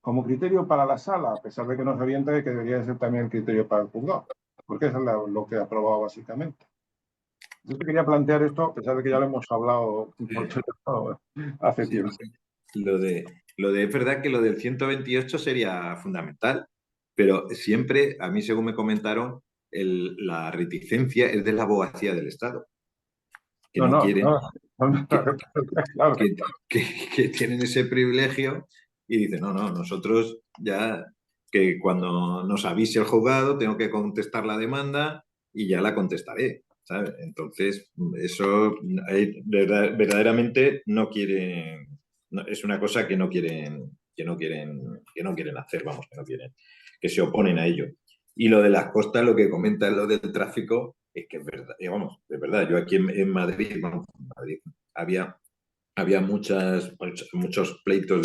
como criterio para la sala, a pesar de que nos orienta de que debería ser también el criterio para el juzgado, porque eso es lo que he aprobado básicamente. Yo te quería plantear esto, a pesar de que ya lo hemos hablado por teléfono hace Sí, tiempo. es verdad que lo del 128 sería fundamental, pero siempre, a mí según me comentaron, la reticencia es de la abogacía del Estado, que No, no no, quieren, no, no, que, claro. que, que tienen ese privilegio y dicen, no, no, nosotros ya que cuando nos avise el juzgado tengo que contestar la demanda y ya la contestaré, ¿sabes? Entonces, eso verdaderamente no quieren, es una cosa que no quieren, que no quieren hacer, vamos, que no quieren, que se oponen a ello. Y lo de las costas, lo que comentas, lo del tráfico, es que es verdad, vamos, de verdad, yo aquí en Madrid, vamos, en Madrid había muchos pleitos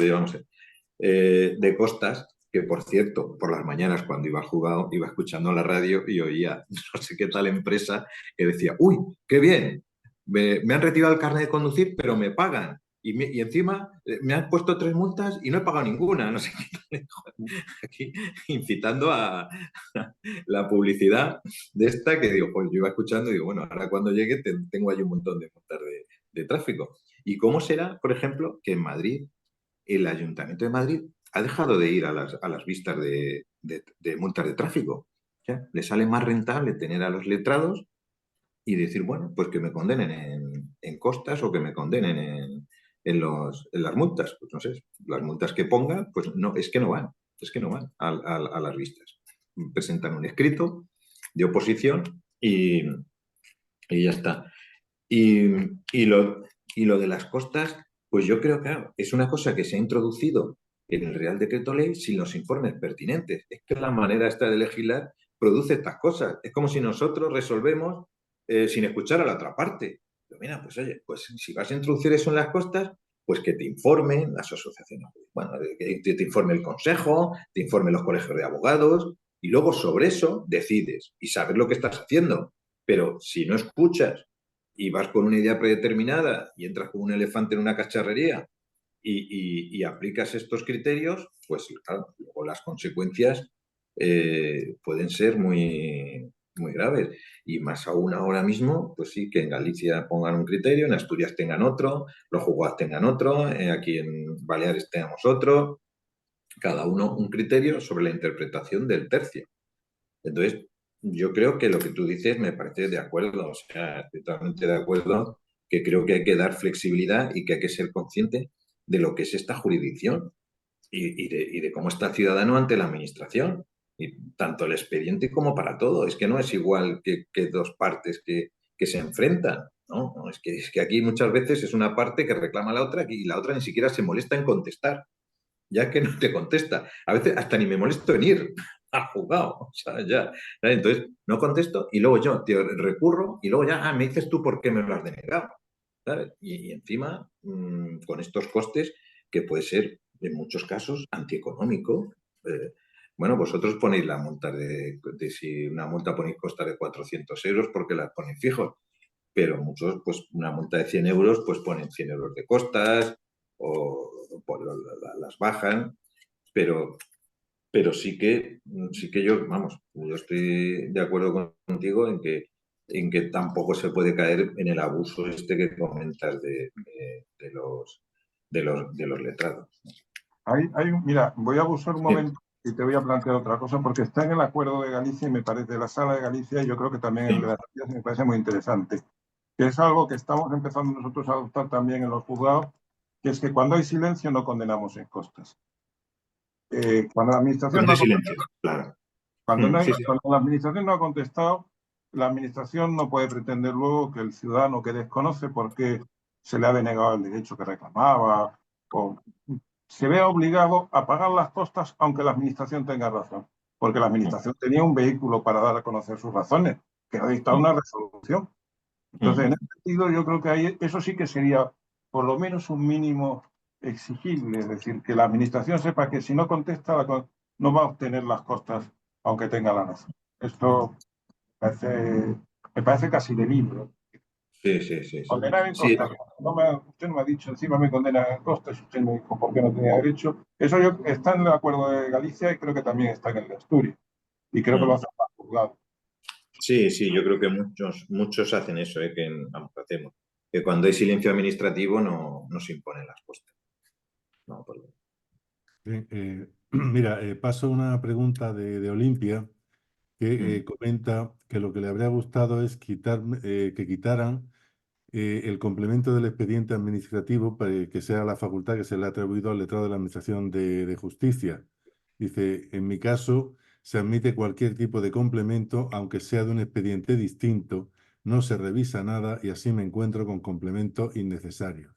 de costas, que por cierto, por las mañanas cuando iba al juzgado, iba escuchando la radio y oía no sé qué tal empresa que decía, uy, qué bien, me han retirado el carnet de conducir, pero me pagan. Y encima me han puesto 3 multas y no he pagado ninguna, no sé qué tal. Aquí incitando a la publicidad de esta que digo, pues yo iba escuchando y digo, bueno, ahora cuando llegue tengo ahí un montón de multas de tráfico. ¿Y cómo será, por ejemplo, que en Madrid, el Ayuntamiento de Madrid ha dejado de ir a las vistas de multas de tráfico? ¿Ya? Le sale más rentable tener a los letrados y decir, bueno, pues que me condenen en costas o que me condenen en las multas. Pues no sé, las multas que pongan, pues no, es que no van a las vistas. Presentan un escrito de oposición y ya está. Y, y, lo, y lo de las costas, pues yo creo que claro, es una cosa que se ha introducido en el Real Decreto Ley sin los informes pertinentes. Es que la manera esta de legislar produce estas cosas. Es como si nosotros resolvemos sin escuchar a la otra parte. Pero mira, pues oye, pues si vas a introducir eso en las costas, pues que te informen las asociaciones, bueno, que te informe el consejo, te informe los colegios de abogados, y luego sobre eso decides y sabes lo que estás haciendo. Pero si no escuchas y vas con una idea predeterminada y entras como un elefante en una cacharrería y aplicas estos criterios, pues claro, luego las consecuencias pueden ser muy graves. Y más aún ahora mismo, pues sí, que en Galicia pongan un criterio, en Asturias tengan otro, los juzgados tengan otro, aquí en Baleares tengamos otro, cada uno un criterio sobre la interpretación del tercio. Entonces, yo creo que lo que tú dices me parece de acuerdo, o sea, estoy totalmente de acuerdo, que creo que hay que dar flexibilidad y que hay que ser consciente de lo que es esta jurisdicción y de cómo está el ciudadano ante la administración, y tanto el expediente como para todo. Es que no es igual que dos partes que se enfrentan, ¿no? No, es que aquí muchas veces es una parte que reclama a la otra y la otra ni siquiera se molesta en contestar, ya que no te contesta. A veces hasta ni me molesto en ir al juzgado. O sea, ya. Entonces, no contesto y luego yo te recurro y luego ya, me dices tú por qué me lo has denegado. ¿Sabes? Y encima, con estos costes, que puede ser en muchos casos antieconómico. Bueno, vosotros ponéis la multa de si una multa ponéis costa de 400 euros porque la ponéis fijos, pero muchos, pues una multa de 100 euros, pues ponen 100 euros de costas o pues, las bajan, pero, pero sí que yo, vamos, yo estoy de acuerdo contigo en que tampoco se puede caer en el abuso este que comentas de los letrados. Mira, voy a abusar un momento y te voy a plantear otra cosa, porque está en el acuerdo de Galicia y me parece, la sala de Galicia, y yo creo que también el de las Asturias me parece muy interesante, que es algo que estamos empezando nosotros a adoptar también en los juzgados, que es que cuando hay silencio no condenamos en costas. Cuando la administración Pues no de ha silencio, claro. Sí, sí. cuando la administración no ha contestado, la administración no puede pretender luego que el ciudadano que desconoce por qué se le ha denegado el derecho que reclamaba o se vea obligado a pagar las costas aunque la administración tenga razón, porque la administración tenía un vehículo para dar a conocer sus razones, que ha dictado una resolución. Entonces, en ese sentido, yo creo que ahí, eso sí que sería por lo menos un mínimo exigible, es decir, que la administración sepa que si no contesta, no va a obtener las costas, aunque tenga la razón. Esto me parece casi de libro. Sí, sí, sí, sí. Condenar en Sí, costas. Usted no me ha dicho, encima me condena en costas, y usted me dijo por qué no tenía derecho. Eso está en el acuerdo de Galicia y creo que también está en el de Asturias. Y creo que lo mm. hace el juzgado. Sí, sí, yo creo que muchos hacen eso, vamos, hacemos. Que cuando hay silencio administrativo no se imponen las costas. No, Bien, mira, paso una pregunta de Olimpia que mm, comenta que lo que le habría gustado es que quitaran el complemento del expediente administrativo para que sea la facultad que se le ha atribuido al letrado de la Administración de Justicia. Dice, en mi caso, se admite cualquier tipo de complemento, aunque sea de un expediente distinto, no se revisa nada y así me encuentro con complementos innecesarios.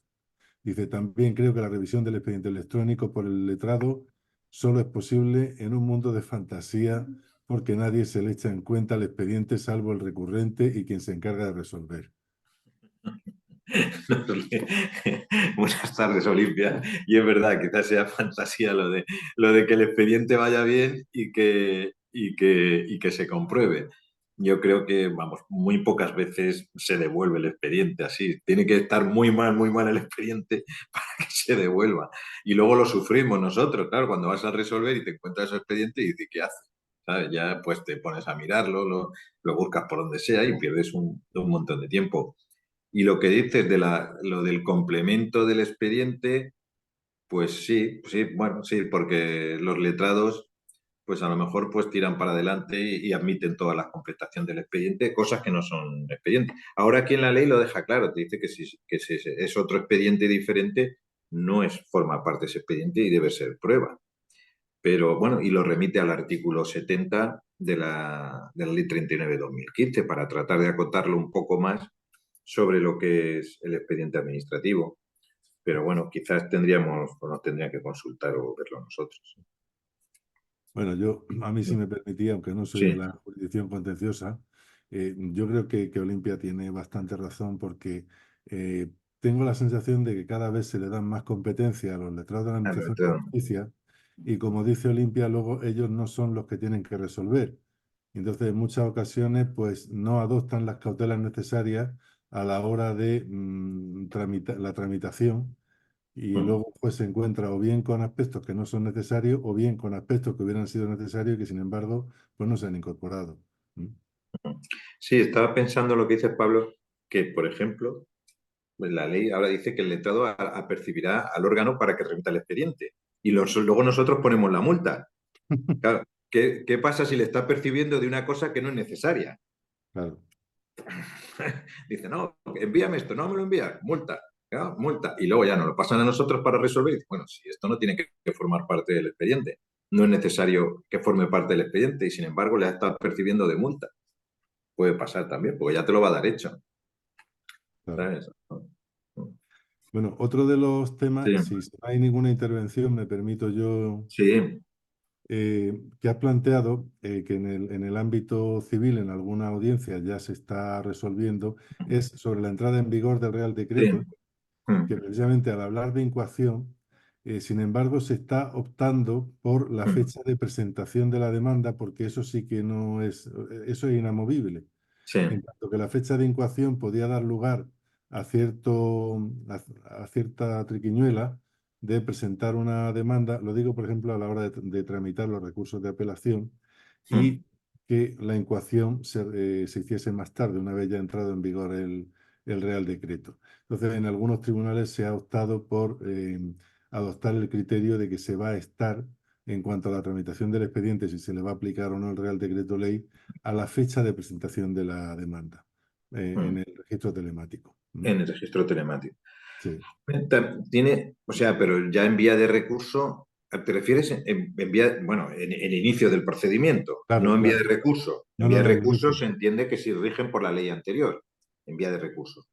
Dice, también creo que la revisión del expediente electrónico por el letrado solo es posible en un mundo de fantasía porque nadie se le echa en cuenta el expediente salvo el recurrente y quien se encarga de resolver. Buenas tardes, Olimpia. Y es verdad, quizás sea fantasía lo de que el expediente vaya bien y que se compruebe. Yo creo que, vamos, muy pocas veces se devuelve el expediente así. Tiene que estar muy mal el expediente para que se devuelva. Y luego lo sufrimos nosotros, claro, cuando vas a resolver y te encuentras ese expediente y dices, ¿qué haces? ¿Sabes? Ya pues te pones a mirarlo, lo buscas por donde sea y pierdes un montón de tiempo. Y lo que dices lo del complemento del expediente, pues sí, bueno, sí, porque los letrados, pues a lo mejor pues tiran para adelante y admiten toda la completación del expediente, cosas que no son expedientes. Ahora aquí en la ley lo deja claro, te dice que si es otro expediente diferente, no forma parte de ese expediente y debe ser prueba. Pero bueno, y lo remite al artículo 70 de la Ley 39/2015 para tratar de acotarlo un poco más sobre lo que es el expediente administrativo. Pero bueno, quizás tendríamos o nos tendrían que consultar o verlo nosotros. Bueno, a mí sí me permitía, aunque no soy de Sí, la jurisdicción contenciosa, yo creo que Olimpia tiene bastante razón porque eh, tengo la sensación de que cada vez se le dan más competencia a los letrados de la a Administración de ver, Justicia y como dice Olimpia, luego ellos no son los que tienen que resolver. Entonces, en muchas ocasiones, pues no adoptan las cautelas necesarias a la hora de la tramitación y luego pues se encuentra o bien con aspectos que no son necesarios o bien con aspectos que hubieran sido necesarios y que sin embargo pues no se han incorporado. ¿Mm? sí, estaba pensando lo que dice Pablo, que por ejemplo, pues la ley ahora dice que el letrado apercibirá al órgano para que remita el expediente. Y luego nosotros ponemos la multa. Claro, ¿qué pasa si le está percibiendo de una cosa que no es necesaria? Claro, Dice, no, envíame esto, no me lo envías, multa, ¿ya? Multa. Y luego ya nos lo pasan a nosotros para resolver. Bueno, si esto no tiene que formar parte del expediente, no es necesario que forme parte del expediente y sin embargo le ha estado percibiendo de multa. Puede pasar también, porque ya te lo va a dar hecho. claro. ¿Sabes? Bueno, otro de los Sí, temas, si no hay ninguna intervención, me permito yo sí, que has planteado que en el ámbito civil, en alguna audiencia ya se está resolviendo, es sobre la entrada en vigor del Real sí. Decreto que precisamente al hablar de incoación, sin embargo, se está optando por la fecha de presentación de la demanda, porque eso sí que no es, eso es inamovible. Sí, En tanto que la fecha de incoación podía dar lugar a a cierta triquiñuela de presentar una demanda, lo digo, por ejemplo, a la hora de tramitar los recursos de apelación, y que la incoación se hiciese más tarde, una vez ya entrado en vigor el Real Decreto. Entonces, en algunos tribunales se ha optado por adoptar el criterio de que se va a estar, en cuanto a la tramitación del expediente, si se le va a aplicar o no el Real Decreto Ley, a la fecha de presentación de la demanda en el registro telemático. ¿Mm? en el registro telemático. Sí, O sea, pero ya en vía de recurso, ¿te refieres en vía, bueno, en el inicio del procedimiento, no claro, en vía de claro. recurso? En No, vía no, de no, el recurso inicio. se entiende que si rigen por la ley anterior, en vía de recurso.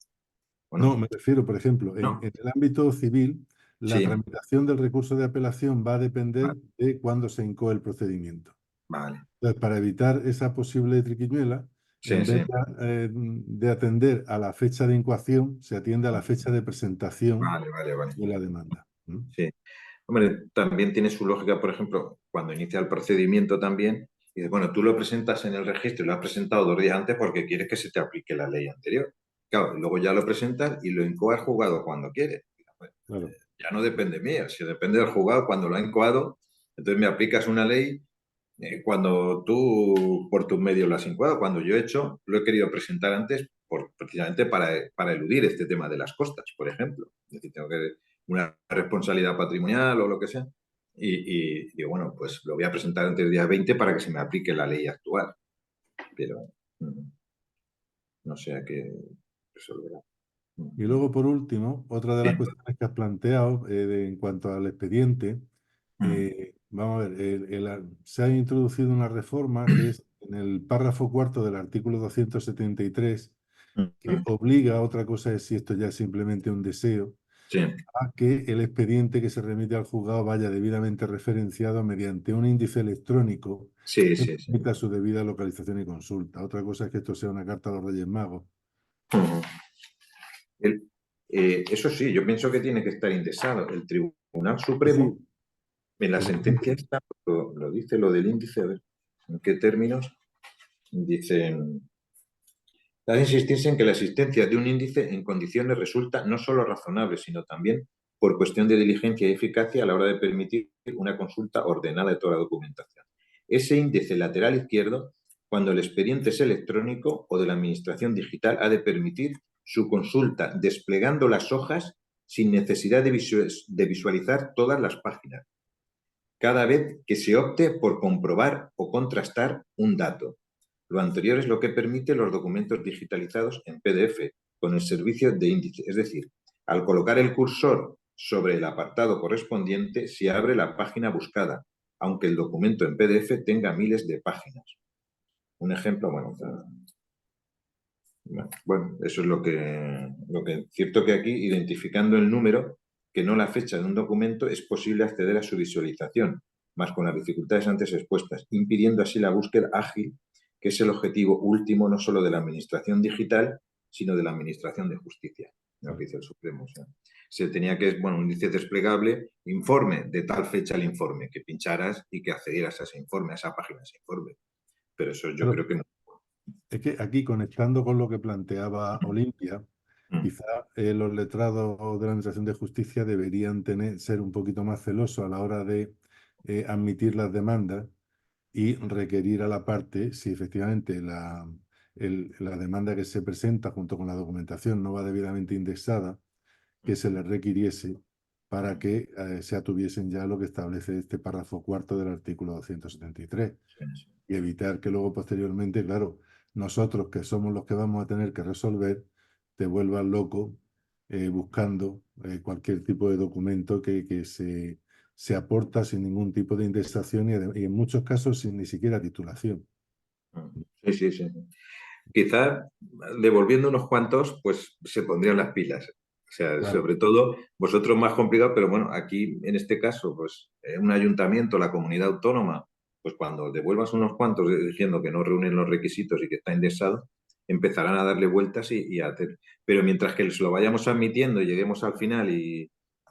No, Bueno, me refiero, por ejemplo, no, en el ámbito civil, la sí, tramitación del recurso de apelación va a depender de cuándo se incoe el procedimiento. vale, Entonces, para evitar esa posible triquiñuela, sí, en vez sí, de atender a la fecha de incoación, se atiende a la fecha de presentación vale, de la demanda. ¿Mm? sí. Hombre, también tiene su lógica, por ejemplo, cuando inicia el procedimiento también, dices, bueno, tú lo presentas en el registro y lo has presentado 2 días antes porque quieres que se te aplique la ley anterior. Claro, luego ya lo presentas y lo incoa el juzgado cuando quiere. Claro. Ya no depende mía, si depende del juzgado cuando lo ha incoado, entonces me aplicas una ley cuando tú por tus medios lo has incoado. Cuando yo he hecho, lo he querido presentar antes precisamente para eludir este tema de las costas, por ejemplo. Es decir, tengo que una responsabilidad patrimonial o lo que sea. Y digo, bueno, pues lo voy a presentar antes del día 20 para que se me aplique la ley actual. Pero no sé a qué resolverá. Y luego, por último, otra de las Bien. cuestiones que has planteado en cuanto al expediente, vamos a ver, se ha introducido una reforma que es en el párrafo cuarto del artículo 273, que obliga, otra cosa es si esto ya es simplemente un deseo, Sí, a que el expediente que se remite al juzgado vaya debidamente referenciado mediante un índice electrónico sí, que sí, sí. permita su debida localización y consulta. Otra cosa es que esto sea una carta a los Reyes Magos. El- eso sí, yo pienso que tiene que estar indexado. El Tribunal Sí, Supremo, sí, en la sentencia esta, lo dice lo del índice, a ver, ¿en qué términos? Dicen, da de insistirse en que la existencia de un índice en condiciones resulta no solo razonable, sino también por cuestión de diligencia y eficacia a la hora de permitir una consulta ordenada de toda la documentación. Ese índice lateral izquierdo, cuando el expediente es electrónico o de la administración digital, ha de permitir su consulta desplegando las hojas sin necesidad de visualizar todas las páginas, cada vez que se opte por comprobar o contrastar un dato. Lo anterior es lo que permite los documentos digitalizados en PDF con el servicio de índice. Es decir, al colocar el cursor sobre el apartado correspondiente, se abre la página buscada, aunque el documento en PDF tenga miles de páginas. Un ejemplo, bueno, eso es lo que cierto que aquí, identificando el número, que no la fecha de un documento, es posible acceder a su visualización, más con las dificultades antes expuestas, impidiendo así la búsqueda ágil, que es el objetivo último no solo de la administración digital, sino de la administración de justicia, lo que dice el Supremo. O sea, se tenía que, bueno, un índice desplegable, informe, de tal fecha el informe, que pincharas y que accedieras a ese informe, a esa página, a ese informe. Pero eso yo pero creo que no. es que aquí, conectando con lo que planteaba Olimpia, quizá los letrados de la Administración de Justicia deberían ser un poquito más celosos a la hora de admitir las demandas y requerir a la parte, si efectivamente la demanda que se presenta junto con la documentación no va debidamente indexada, que se le requiriese para que se atuviesen ya lo que establece este párrafo cuarto del artículo 273 y evitar que luego posteriormente, claro, nosotros que somos los que vamos a tener que resolver, te vuelvas loco buscando cualquier tipo de documento que se aporta sin ningún tipo de indexación y en muchos casos sin ni siquiera titulación. Sí, sí, sí. Quizá devolviendo unos cuantos, pues se pondrían las pilas. O sea, Claro, sobre todo vosotros más complicado, pero bueno, aquí en este caso, pues un ayuntamiento, la comunidad autónoma, pues cuando devuelvas unos cuantos diciendo que no reúnen los requisitos y que está indexado, empezarán a darle vueltas y a hacer. Pero mientras que se lo vayamos admitiendo y lleguemos al final y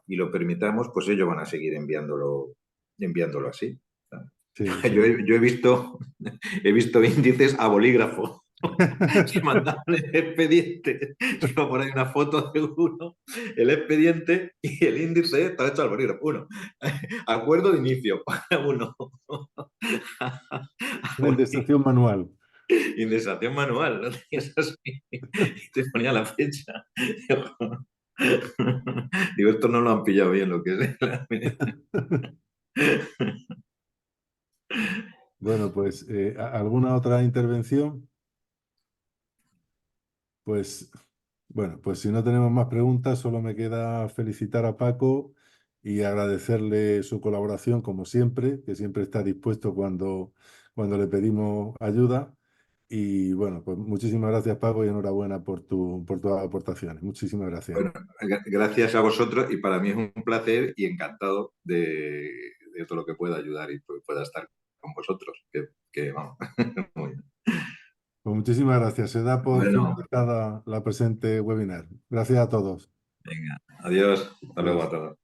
lo permitamos, pues ellos van a seguir enviándolo así. sí, Yo sí. he visto, he visto índices a bolígrafo. Se mandaron el expediente. Iba por ahí una foto de uno, el expediente y el índice estaba hecho al bolígrafo. Uno, acuerdo de inicio, para uno. Una indexación manual. Indexación manual, ¿no? Tenías así, y te ponía la fecha. Digo, esto no lo han pillado bien lo que es. Bueno, pues, ¿alguna otra intervención? Pues, bueno, pues si no tenemos más preguntas, solo me queda felicitar a Paco y agradecerle su colaboración, como siempre, que siempre está dispuesto cuando le pedimos ayuda. Y bueno, pues muchísimas gracias, Paco, y enhorabuena por tus aportaciones. Muchísimas gracias. Bueno, gracias a vosotros y para mí es un placer y encantado de todo lo que pueda ayudar y pueda estar con vosotros. Vamos, muy bien. Pues muchísimas gracias. Se da por Bueno, finalizada la presente webinar. Gracias a todos. venga, adiós. Hasta luego Adiós. a todos.